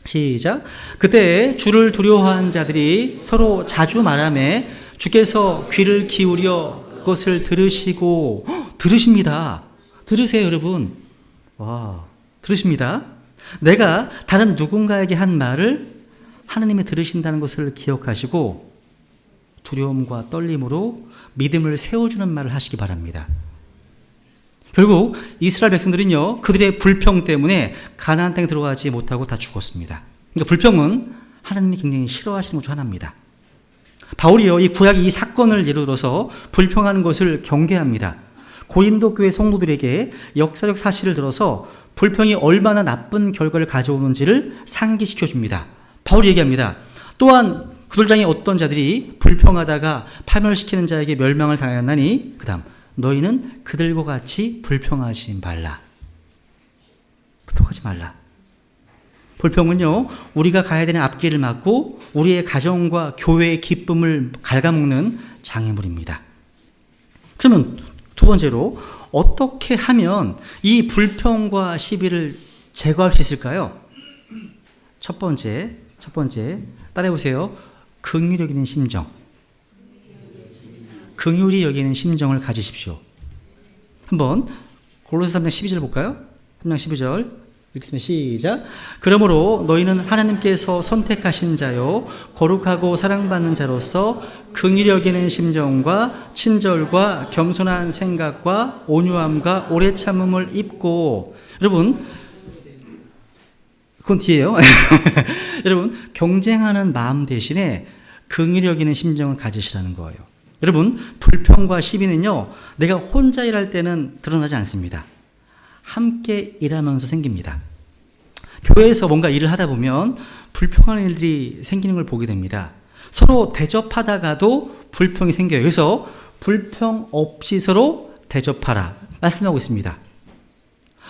시작. 그때 주를 두려워하는 자들이 서로 자주 말하며 주께서 귀를 기울여 그것을 들으시고 들으십니다. 들으세요, 여러분. 와, 들으십니다. 내가 다른 누군가에게 한 말을 하나님이 들으신다는 것을 기억하시고 두려움과 떨림으로 믿음을 세워주는 말을 하시기 바랍니다. 결국 이스라엘 백성들은요, 그들의 불평 때문에 가나안 땅에 들어가지 못하고 다 죽었습니다. 그러니까 불평은 하나님이 굉장히 싫어하시는 것 중 하나입니다. 바울이요, 이 구약의 이 사건을 예로 들어서 불평하는 것을 경계합니다. 고린도 교회 성도들에게 역사적 사실을 들어서 불평이 얼마나 나쁜 결과를 가져오는지를 상기시켜 줍니다. 바울이 얘기합니다. 또한 그들 중에 어떤 자들이 불평하다가 파멸시키는 자에게 멸망을 당하였나니 그 다음 너희는 그들과 같이 불평하지 말라. 불평은요, 우리가 가야 되는 앞길을 막고 우리의 가정과 교회의 기쁨을 갉아먹는 장애물입니다. 그러면 두 번째로 어떻게 하면 이 불평과 시비를 제거할 수 있을까요? 첫 번째 따라해 보세요. 긍휼히 여기는 심정. 긍휼히 여기는 심정을 가지십시오. 한번 골로새 3장 12절 볼까요? 3장 12절 읽겠습니다. 시작. 그러므로 너희는 하나님께서 선택하신 자요 거룩하고 사랑받는 자로서 긍휼히 여기는 심정과 친절과 겸손한 생각과 온유함과 오래 참음을 입고, 여러분 그건 뒤에요. 여러분 경쟁하는 마음 대신에 긍휼히 여기는 심정을 가지시라는 거예요. 여러분 불평과 시비는요, 내가 혼자 일할 때는 드러나지 않습니다. 함께 일하면서 생깁니다. 교회에서 뭔가 일을 하다 보면 불평하는 일들이 생기는 걸 보게 됩니다. 서로 대접하다가도 불평이 생겨요. 그래서 불평 없이 서로 대접하라 말씀하고 있습니다.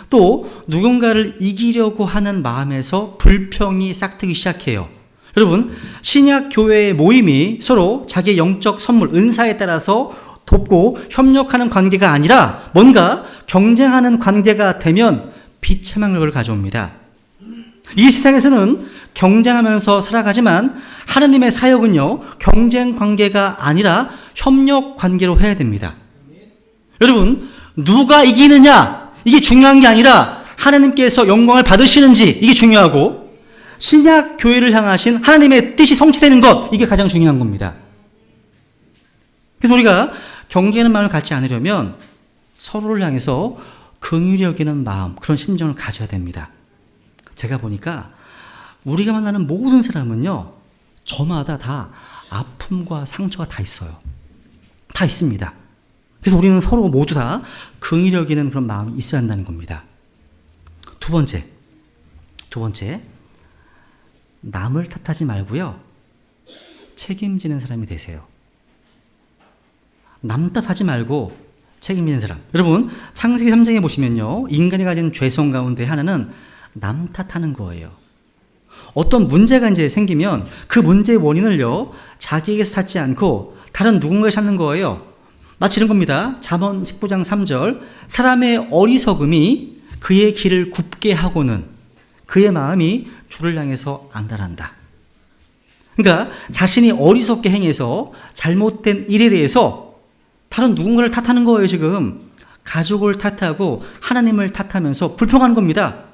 또 누군가를 이기려고 하는 마음에서 불평이 싹트기 시작해요. 여러분 신약 교회의 모임이 서로 자기의 영적 선물, 은사에 따라서 돕고 협력하는 관계가 아니라 뭔가 경쟁하는 관계가 되면 비참한 결과를 가져옵니다. 이 세상에서는 경쟁하면서 살아가지만 하나님의 사역은요, 경쟁 관계가 아니라 협력 관계로 해야 됩니다. 여러분 누가 이기느냐 이게 중요한 게 아니라 하나님께서 영광을 받으시는지 이게 중요하고, 신약 교회를 향하신 하나님의 뜻이 성취되는 것, 이게 가장 중요한 겁니다. 그래서 우리가 경계하는 마음을 갖지 않으려면 서로를 향해서 긍휼히 여기는 마음, 그런 심정을 가져야 됩니다. 제가 보니까 우리가 만나는 모든 사람은요, 저마다 다 아픔과 상처가 다 있어요. 다 있습니다. 그래서 우리는 서로 모두 다 긍휼히 여기는 그런 마음이 있어야 한다는 겁니다. 두 번째, 남을 탓하지 말고요, 책임지는 사람이 되세요. 남 탓하지 말고 책임지는 사람. 여러분 창세기 3장에 보시면요, 인간이 가진 죄성 가운데 하나는 남 탓하는 거예요. 어떤 문제가 이제 생기면 그 문제의 원인을요, 자기에게서 찾지 않고 다른 누군가에 찾는 거예요. 마치 이런 겁니다. 잠언 19장 3절 사람의 어리석음이 그의 길을 굽게 하고는 그의 마음이 주를 향해서 안달한다. 그러니까 자신이 어리석게 행해서 잘못된 일에 대해서 다른 누군가를 탓하는 거예요, 지금. 가족을 탓하고 하나님을 탓하면서 불평하는 겁니다.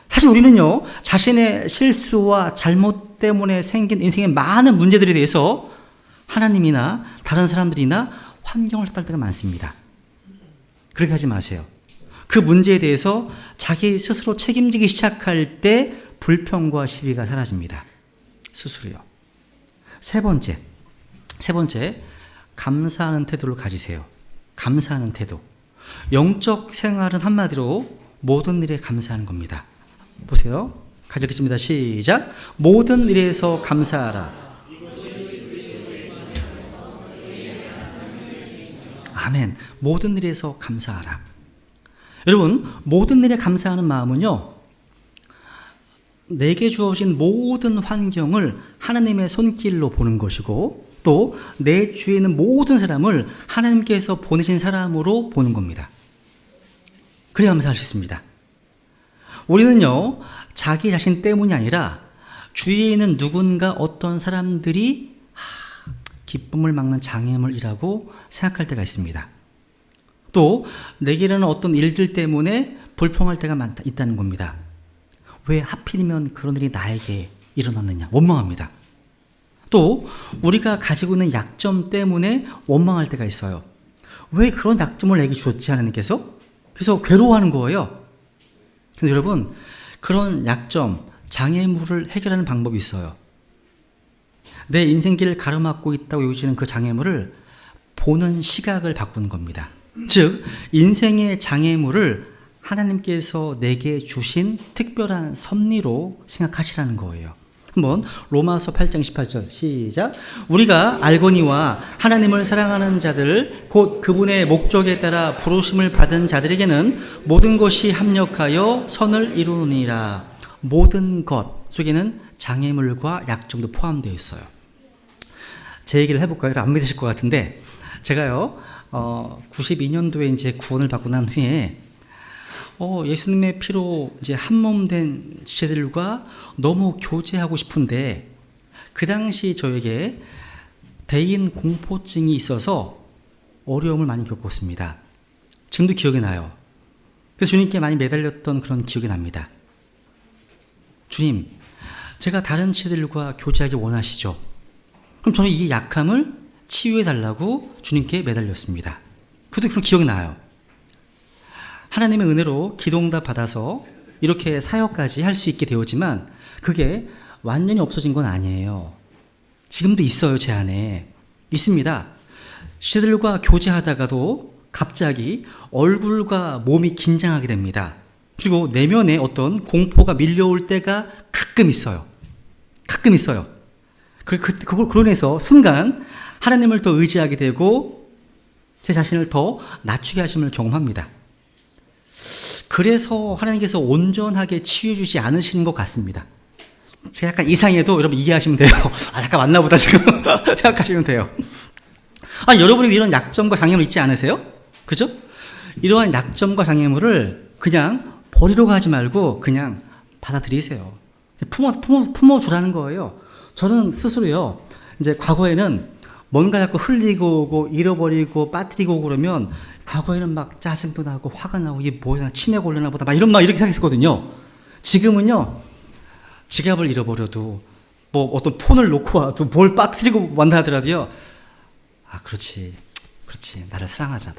사실 우리는요, 자신의 실수와 잘못 때문에 생긴 인생의 많은 문제들에 대해서 하나님이나 다른 사람들이나 환경을 탓할 때가 많습니다. 그렇게 하지 마세요. 그 문제에 대해서 자기 스스로 책임지기 시작할 때 불평과 시비가 사라집니다. 스스로요. 세 번째, 감사하는 태도를 가지세요. 감사하는 태도. 영적 생활은 한마디로 모든 일에 감사하는 겁니다. 보세요. 가져겠습니다. 시작. 모든 일에서 감사하라. 아멘. 모든 일에서 감사하라. 여러분, 모든 일에 감사하는 마음은요, 내게 주어진 모든 환경을 하나님의 손길로 보는 것이고, 또 내 주위에 있는 모든 사람을 하나님께서 보내신 사람으로 보는 겁니다. 그래야 감사할 수 있습니다. 우리는요, 자기 자신 때문이 아니라 주위에 있는 누군가 어떤 사람들이 기쁨을 막는 장애물이라고 생각할 때가 있습니다. 또 내게 일어나는 어떤 일들 때문에 불평할 때가 있다는 겁니다. 왜 하필이면 그런 일이 나에게 일어났느냐 원망합니다. 또 우리가 가지고 있는 약점 때문에 원망할 때가 있어요. 왜 그런 약점을 내게 주었지 하나님께서? 그래서 괴로워하는 거예요. 근데 여러분, 그런 약점, 장애물을 해결하는 방법이 있어요. 내 인생길을 가로막고 있다고 여겨지는 그 장애물을 보는 시각을 바꾸는 겁니다. 즉, 인생의 장애물을 하나님께서 내게 주신 특별한 섭리로 생각하시라는 거예요. 한번 로마서 8장 18절 시작. 우리가 알거니와 하나님을 사랑하는 자들 곧 그분의 목적에 따라 부르심을 받은 자들에게는 모든 것이 합력하여 선을 이루느니라. 모든 것 속에는 장애물과 약점도 포함되어 있어요. 제 얘기를 해볼까요? 안 믿으실 것 같은데, 제가요 92년도에 이제 구원을 받고 난 후에 예수님의 피로 이제 한몸된 지체들과 너무 교제하고 싶은데, 그 당시 저에게 대인 공포증이 있어서 어려움을 많이 겪었습니다. 지금도 기억이 나요. 그래서 주님께 많이 매달렸던 그런 기억이 납니다. 주님, 제가 다른 지체들과 교제하기 원하시죠? 그럼 저는 이 약함을 치유해달라고 주님께 매달렸습니다. 그것도 그런 기억이 나요. 하나님의 은혜로 기도응답 받아서 이렇게 사역까지 할 수 있게 되었지만 그게 완전히 없어진 건 아니에요. 지금도 있어요. 제 안에 있습니다. 시들과 교제하다가도 갑자기 얼굴과 몸이 긴장하게 됩니다. 그리고 내면에 어떤 공포가 밀려올 때가 가끔 있어요. 그로 인해서 순간 하나님을 더 의지하게 되고 제 자신을 더 낮추게 하심을 경험합니다. 그래서 하나님께서 온전하게 치유해주지 않으시는 것 같습니다. 제가 약간 이상해도 여러분 이해하시면 돼요. 약간 맞나 보다 지금 생각하시면 돼요. 여러분이 이런 약점과 장애물 있지 않으세요? 그죠? 이러한 약점과 장애물을 그냥 버리러 가지 말고 그냥 받아들이세요. 품어주라는 거예요. 저는 스스로요, 이제 과거에는 뭔가 자꾸 흘리고 오고 잃어버리고 빠뜨리고 오고 그러면 과거에는 막 짜증도 나고 화가 나고 이게 뭐야 치매 걸려나 보다 막 이렇게 생각했거든요. 지금은요, 지갑을 잃어버려도 뭐 어떤 폰을 놓고 와도 뭘 빠뜨리고 만나 하더라도요, 그렇지 나를 사랑하자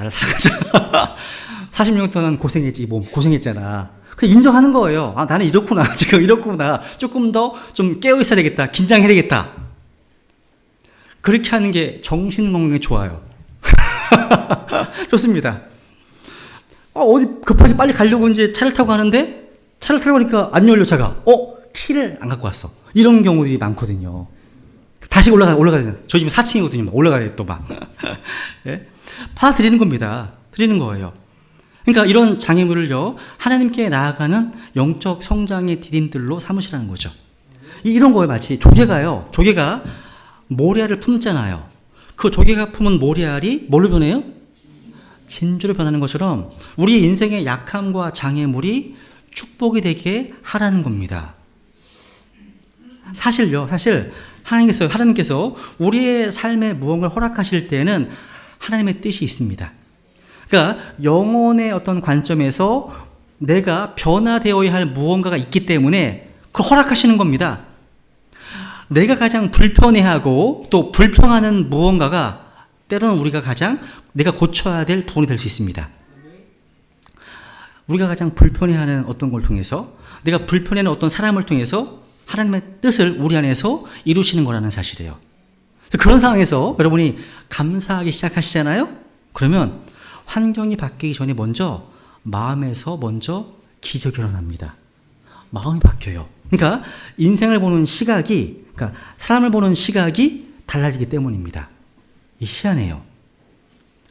40년 동안 고생했지 몸 고생했잖아. 그냥 인정하는 거예요. 나는 이렇구나 지금 이렇구나, 조금 더 좀 깨어 있어야 되겠다, 긴장해야 되겠다. 그렇게 하는 게 정신 건강에 좋아요. 좋습니다. 어디 급하게 빨리 가려고 이제 차를 타고 가는데 차를 타고 가니까 안 열려 차가. 키를 안 갖고 왔어. 이런 경우들이 많거든요. 다시 올라가야 돼. 저희 집은 4층이거든요. 올라가야 돼 또 막. 예? 받아들이는 겁니다. 드리는 거예요. 그러니까 이런 장애물을요, 하나님께 나아가는 영적 성장의 디딤들로 삼으시라는 거죠. 이런 거에 마치 조개가 모래알을 품잖아요. 그 조개가 품은 모래알이 뭘로 변해요? 진주로 변하는 것처럼 우리의 인생의 약함과 장애물이 축복이 되게 하라는 겁니다. 사실 하나님께서 우리의 삶에 무언가를 허락하실 때에는 하나님의 뜻이 있습니다. 그러니까 영혼의 어떤 관점에서 내가 변화되어야 할 무언가가 있기 때문에 그걸 허락하시는 겁니다. 내가 가장 불편해하고 또 불평하는 무언가가 때로는 내가 고쳐야 될 부분이 될 수 있습니다. 우리가 가장 불편해하는 어떤 걸 통해서, 내가 불편해하는 어떤 사람을 통해서 하나님의 뜻을 우리 안에서 이루시는 거라는 사실이에요. 그런 상황에서 여러분이 감사하기 시작하시잖아요? 그러면 환경이 바뀌기 전에 마음에서 먼저 기적이 일어납니다. 마음이 바뀌어요. 그러니까 인생을 보는 시각이, 사람을 보는 시각이 달라지기 때문입니다. 이 희한해요.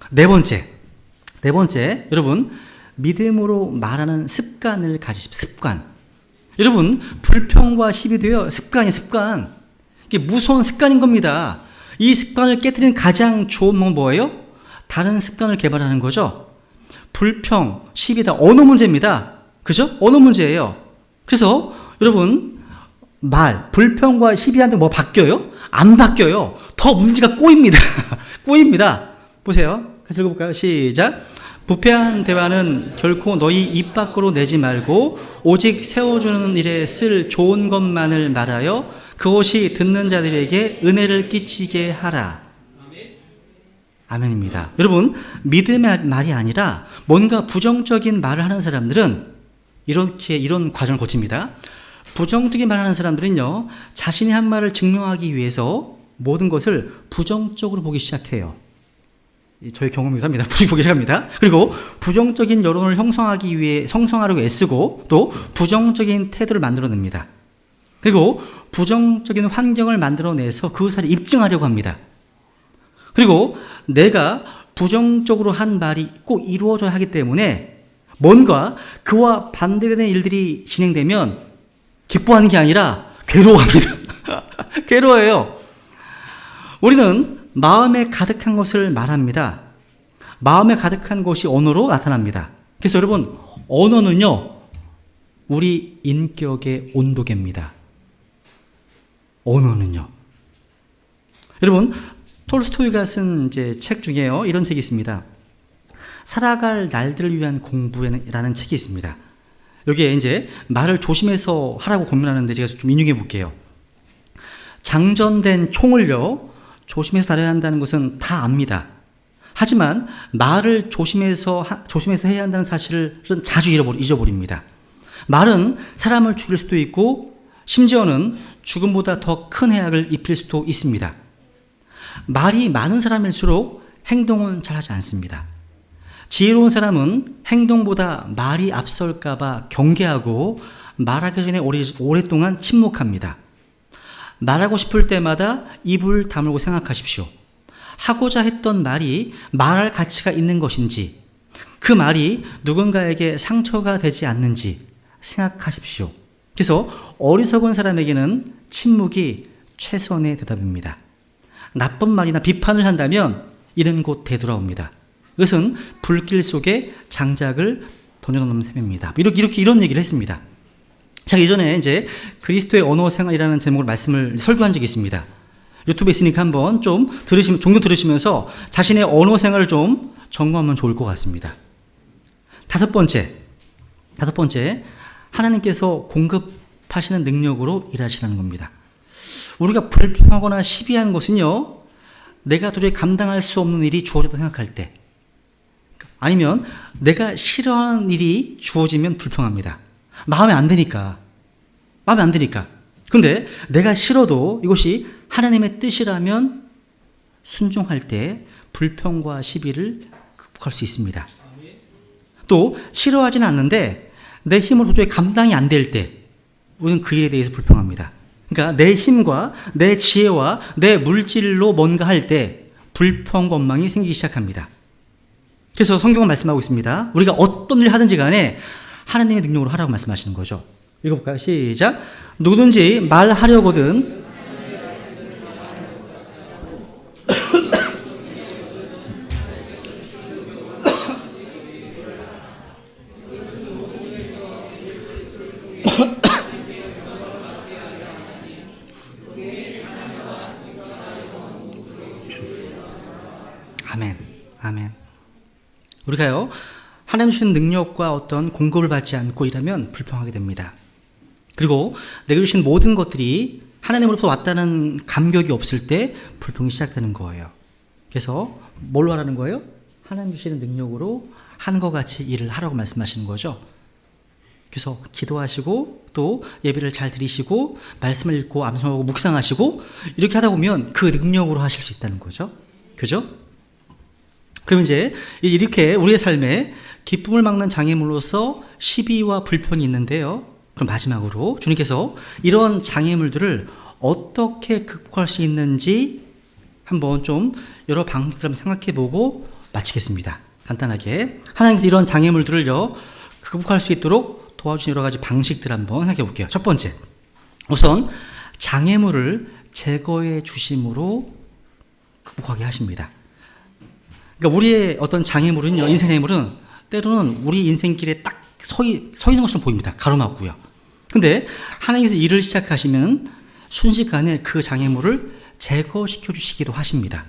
네 번째, 여러분, 믿음으로 말하는 습관을 가지십시오. 습관. 여러분, 불평과 시비도요, 습관. 이게 무서운 습관인 겁니다. 이 습관을 깨뜨리는 가장 좋은 방법은 뭐예요? 다른 습관을 개발하는 거죠. 불평, 시비다, 언어 문제입니다. 그죠? 언어 문제예요. 그래서 여러분, 불평과 시비한테 뭐 바뀌어요? 안 바뀌어요. 더 문제가 꼬입니다. 꼬입니다. 보세요. 같이 읽어볼까요? 시작. 부패한 대화는 결코 너희 입 밖으로 내지 말고 오직 세워주는 일에 쓸 좋은 것만을 말하여 그것이 듣는 자들에게 은혜를 끼치게 하라. 아멘입니다. 여러분, 믿음의 말이 아니라 뭔가 부정적인 말을 하는 사람들은 이런 과정을 거칩니다. 부정적인 말을 하는 사람들은요, 자신이 한 말을 증명하기 위해서 모든 것을 부정적으로 보기 시작해요. 저의 경험이 삽니다. 보기 시작합니다. 그리고 부정적인 여론을 형성하려고 애쓰고 또 부정적인 태도를 만들어냅니다. 그리고 부정적인 환경을 만들어내서 그것을 입증하려고 합니다. 그리고 내가 부정적으로 한 말이 꼭 이루어져야 하기 때문에 뭔가 그와 반대되는 일들이 진행되면 기뻐하는 게 아니라 괴로워합니다. 괴로워해요. 우리는 마음에 가득한 것을 말합니다. 마음에 가득한 것이 언어로 나타납니다. 그래서 여러분, 언어는요, 우리 인격의 온도계입니다. 언어는요. 여러분, 톨스토이가 쓴 책 중에요, 이런 책이 있습니다. 살아갈 날들을 위한 공부라는 책이 있습니다. 여기에 말을 조심해서 하라고 권면하는데 제가 좀 인용해 볼게요. 장전된 총을요, 조심해서 다뤄야 한다는 것은 다 압니다. 하지만 말을 조심해서 해야 한다는 사실을 자주 잊어버립니다. 말은 사람을 죽일 수도 있고 심지어는 죽음보다 더 큰 해악을 입힐 수도 있습니다. 말이 많은 사람일수록 행동은 잘하지 않습니다. 지혜로운 사람은 행동보다 말이 앞설까봐 경계하고 말하기 전에 오랫동안 침묵합니다. 말하고 싶을 때마다 입을 다물고 생각하십시오. 하고자 했던 말이 말할 가치가 있는 것인지, 그 말이 누군가에게 상처가 되지 않는지 생각하십시오. 그래서 어리석은 사람에게는 침묵이 최선의 대답입니다. 나쁜 말이나 비판을 한다면 이는 곧 되돌아옵니다. 이것은 불길 속에 장작을 던져놓는 셈입니다. 이런 얘기를 했습니다. 제가 예전에 그리스도의 언어 생활이라는 제목을 설교한 적이 있습니다. 유튜브에 있으니까 한번 종종 들으시면서 자신의 언어 생활을 좀 점검하면 좋을 것 같습니다. 다섯 번째, 하나님께서 공급하시는 능력으로 일하시라는 겁니다. 우리가 불평하거나 시비한 것은요, 내가 도저히 감당할 수 없는 일이 주어졌다고 생각할 때, 아니면 내가 싫어하는 일이 주어지면 불평합니다. 마음에 안 드니까. 근데 내가 싫어도 이것이 하나님의 뜻이라면 순종할 때 불평과 시비를 극복할 수 있습니다. 또 싫어하지는 않는데 내 힘으로 도저히 감당이 안 될 때 우리는 그 일에 대해서 불평합니다. 그러니까 내 힘과 내 지혜와 내 물질로 뭔가 할 때 불평, 원망이 생기기 시작합니다. 그래서 성경은 말씀하고 있습니다. 우리가 어떤 일을 하든지 간에 하나님의 능력으로 하라고 말씀하시는 거죠. 읽어볼까요? 시작. 누구든지 말하려거든 우리가요, 하나님 주신 능력과 어떤 공급을 받지 않고 일하면 불평하게 됩니다. 그리고 내가 주신 모든 것들이 하나님으로부터 왔다는 감격이 없을 때 불평이 시작되는 거예요. 그래서 뭘로 하라는 거예요? 하나님 주시는 능력으로 하는 것 같이 일을 하라고 말씀하시는 거죠. 그래서 기도하시고 또 예배를 잘 드리시고 말씀을 읽고 암송하고 묵상하시고 이렇게 하다 보면 그 능력으로 하실 수 있다는 거죠. 그죠? 그럼 이제 이렇게 우리의 삶에 기쁨을 막는 장애물로서 시비와 불평이 있는데요. 그럼 마지막으로 주님께서 이런 장애물들을 어떻게 극복할 수 있는지 한번 좀 여러 방법들을 생각해 보고 마치겠습니다. 간단하게 하나님께서 이런 장애물들을요 극복할 수 있도록 도와주신 여러 가지 방식들 한번 생각해 볼게요. 첫 번째, 우선 장애물을 제거해 주심으로 극복하게 하십니다. 그러니까 우리의 어떤 장애물은요, 인생 장애물은 때로는 우리 인생길에 딱 서 있는 것처럼 보입니다. 가로막고요. 근데 하나님께서 일을 시작하시면 순식간에 그 장애물을 제거시켜 주시기도 하십니다.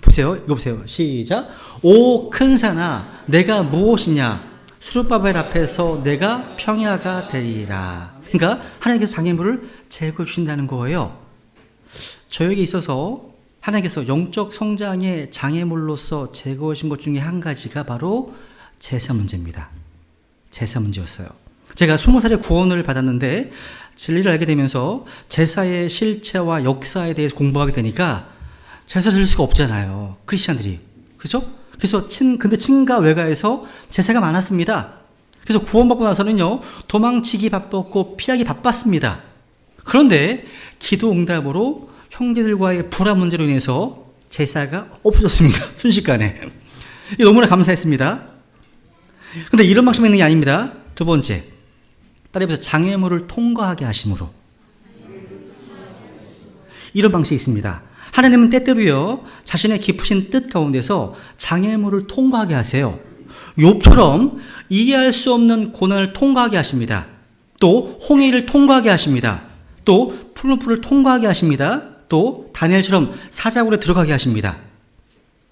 보세요. 이거 보세요. 시작. 오 큰 산아, 내가 무엇이냐? 수르바벨 앞에서 내가 평야가 되리라. 그러니까 하나님께서 장애물을 제거해 주신다는 거예요. 저에게 있어서 하나님께서 영적 성장의 장애물로서 제거해 주신 것 중에 한 가지가 바로 제사 문제입니다. 제사 문제였어요. 제가 20살에 구원을 받았는데 진리를 알게 되면서 제사의 실체와 역사에 대해서 공부하게 되니까 제사를 드릴 수가 없잖아요. 크리스찬들이. 그죠? 그래서 근데 친가 외가에서 제사가 많았습니다. 그래서 구원받고 나서는요, 도망치기 바빴고 피하기 바빴습니다. 그런데 기도 응답으로 형제들과의 불화 문제로 인해서 제사가 없어졌습니다. 순식간에. 너무나 감사했습니다. 근데 이런 방식만 있는 게 아닙니다. 두 번째, 따라해보세요. 장애물을 통과하게 하심으로. 이런 방식이 있습니다. 하나님은 때때로요, 자신의 깊으신 뜻 가운데서 장애물을 통과하게 하세요. 욥처럼 이해할 수 없는 고난을 통과하게 하십니다. 또 홍해를 통과하게 하십니다. 또 푸른 풀을 통과하게 하십니다. 또 다니엘처럼 사자굴에 들어가게 하십니다.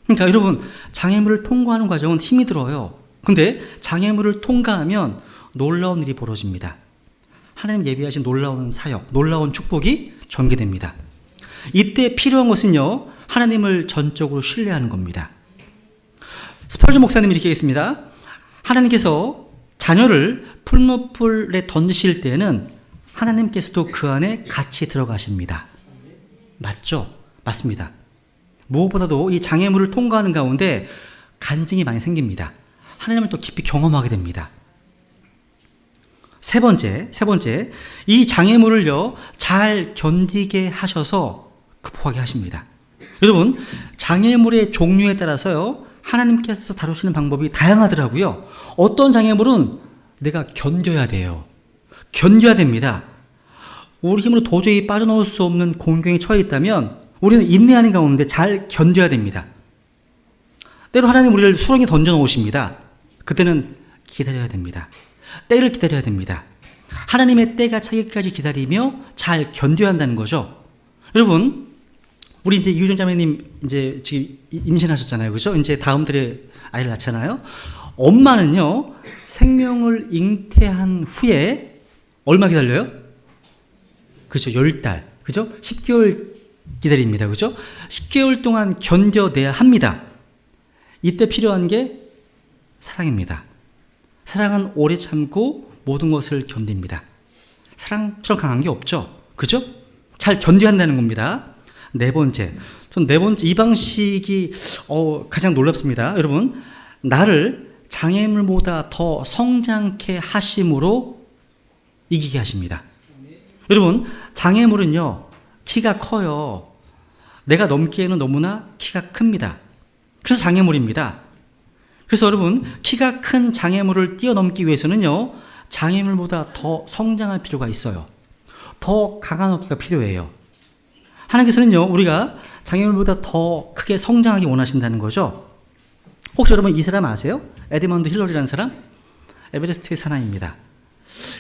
그러니까 여러분, 장애물을 통과하는 과정은 힘이 들어요. 근데 장애물을 통과하면 놀라운 일이 벌어집니다. 하나님 예비하신 놀라운 사역, 놀라운 축복이 전개됩니다. 이때 필요한 것은요, 하나님을 전적으로 신뢰하는 겁니다. 스펄전 목사님이 이렇게 했습니다. 하나님께서 자녀를 풀무풀에 던지실 때는 하나님께서도 그 안에 같이 들어가십니다. 맞죠? 맞습니다. 무엇보다도 이 장애물을 통과하는 가운데 간증이 많이 생깁니다. 하나님을 또 깊이 경험하게 됩니다. 세 번째, 이 장애물을요, 잘 견디게 하셔서 극복하게 하십니다. 여러분, 장애물의 종류에 따라서요, 하나님께서 다루시는 방법이 다양하더라고요. 어떤 장애물은 내가 견뎌야 돼요. 견뎌야 됩니다. 우리 힘으로 도저히 빠져나올 수 없는 공경에 처해 있다면 우리는 인내하는 가운데 잘 견뎌야 됩니다. 때로 하나님 우리를 수렁에 던져 놓으십니다. 그때는 기다려야 됩니다. 때를 기다려야 됩니다. 하나님의 때가 차기까지 기다리며 잘 견뎌야 한다는 거죠. 여러분, 우리 이제 이유정 자매님 이제 지금 임신하셨잖아요. 그죠? 이제 다음 달에 아이를 낳잖아요. 엄마는요, 생명을 잉태한 후에 얼마 기다려요? 그죠? 10달. 그죠? 10개월 기다립니다. 그죠? 10개월 동안 견뎌내야 합니다. 이때 필요한 게 사랑입니다. 사랑은 오래 참고 모든 것을 견딥니다. 사랑처럼 강한 게 없죠. 그죠? 잘 견뎌야 한다는 겁니다. 네 번째, 이 방식이 가장 놀랍습니다. 여러분, 나를 장애물보다 더 성장케 하심으로 이기게 하십니다. 여러분, 장애물은요, 키가 커요. 내가 넘기에는 너무나 키가 큽니다. 그래서 장애물입니다. 그래서 여러분, 키가 큰 장애물을 뛰어넘기 위해서는요, 장애물보다 더 성장할 필요가 있어요. 더 강한 어깨가 필요해요. 하나님께서는요, 우리가 장애물보다 더 크게 성장하기 원하신다는 거죠. 혹시 여러분 이 사람 아세요? 에드먼드 힐러리라는 사람? 에베레스트의 산하입니다.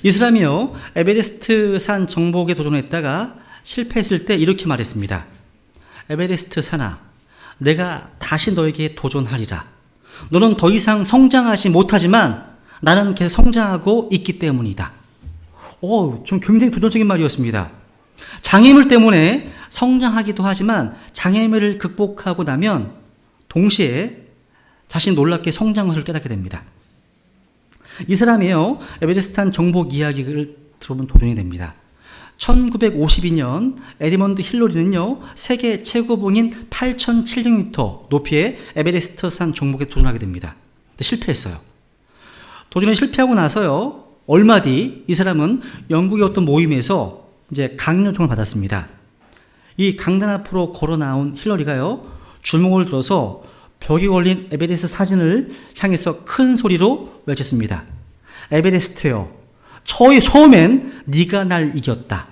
이 사람이요, 에베레스트 산 정복에 도전했다가 실패했을 때 이렇게 말했습니다. 에베레스트 산하, 내가 다시 너에게 도전하리라. 너는 더 이상 성장하지 못하지만 나는 계속 성장하고 있기 때문이다. 좀 굉장히 도전적인 말이었습니다. 장애물 때문에 성장하기도 하지만 장애물을 극복하고 나면 동시에 자신이 놀랍게 성장한 것을 깨닫게 됩니다. 이 사람이요, 에베레스트 정복 이야기를 들어보면 도전이 됩니다. 1952년 에드먼드 힐러리는요, 세계 최고봉인 8,700m 높이의 에베레스트 산 정복에 도전하게 됩니다. 근데 실패했어요. 도전에 실패하고 나서요, 얼마 뒤 이 사람은 영국의 어떤 모임에서 이제 강연 요청을 받았습니다. 이 강단 앞으로 걸어 나온 힐러리가요, 주먹을 들어서 벽에 걸린 에베레스트 사진을 향해서 큰 소리로 외쳤습니다. 에베레스트요, 처음엔 네가 날 이겼다.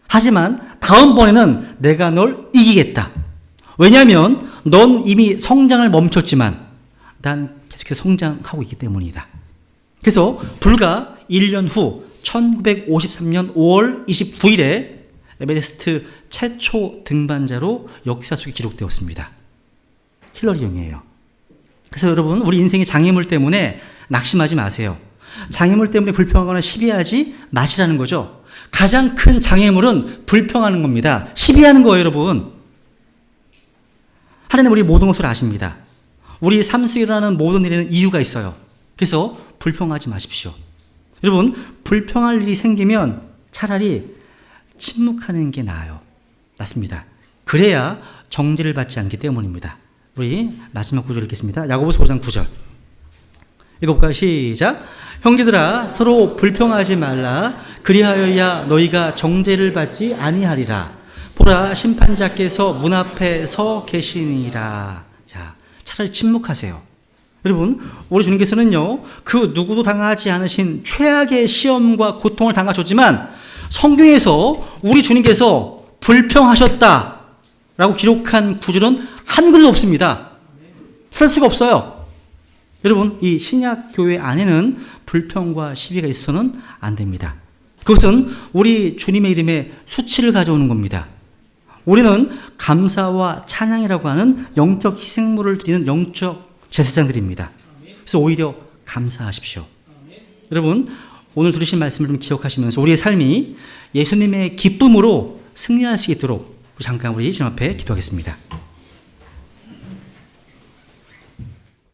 하지만 다음번에는 내가 널 이기겠다. 왜냐하면 넌 이미 성장을 멈췄지만 난 계속해서 성장하고 있기 때문이다. 그래서 불과 1년 후 1953년 5월 29일에 에베레스트 최초 등반자로 역사 속에 기록되었습니다. 힐러리 형이에요. 그래서 여러분, 우리 인생의 장애물 때문에 낙심하지 마세요. 장애물 때문에 불평하거나 시비하지 마시라는 거죠. 가장 큰 장애물은 불평하는 겁니다. 시비하는 거예요, 여러분. 하나님 우리 모든 것을 아십니다. 우리 삶 속에 일어나는 모든 일에는 이유가 있어요. 그래서 불평하지 마십시오. 여러분, 불평할 일이 생기면 차라리 침묵하는 게 나아요. 낫습니다. 그래야 정죄를 받지 않기 때문입니다. 우리 마지막 구절 읽겠습니다. 야고보서 5장 9절. 읽어볼까요? 시작. 형제들아, 서로 불평하지 말라. 그리하여야 너희가 정죄를 받지 아니하리라. 보라, 심판자께서 문 앞에 서 계시니라. 자, 차라리 침묵하세요. 여러분, 우리 주님께서는요, 그 누구도 당하지 않으신 최악의 시험과 고통을 당하셨지만 성경에서 우리 주님께서 불평하셨다라고 기록한 구절은 한 글도 없습니다. 찾을 수가 없어요. 여러분, 이 신약 교회 안에는 불평과 시비가 있어서는 안 됩니다. 그것은 우리 주님의 이름에 수치를 가져오는 겁니다. 우리는 감사와 찬양이라고 하는 영적 희생물을 드리는 영적 제사장들입니다. 그래서 오히려 감사하십시오. 여러분, 오늘 들으신 말씀을 좀 기억하시면서 우리의 삶이 예수님의 기쁨으로 승리할 수 있도록 잠깐 우리 주님 앞에 기도하겠습니다.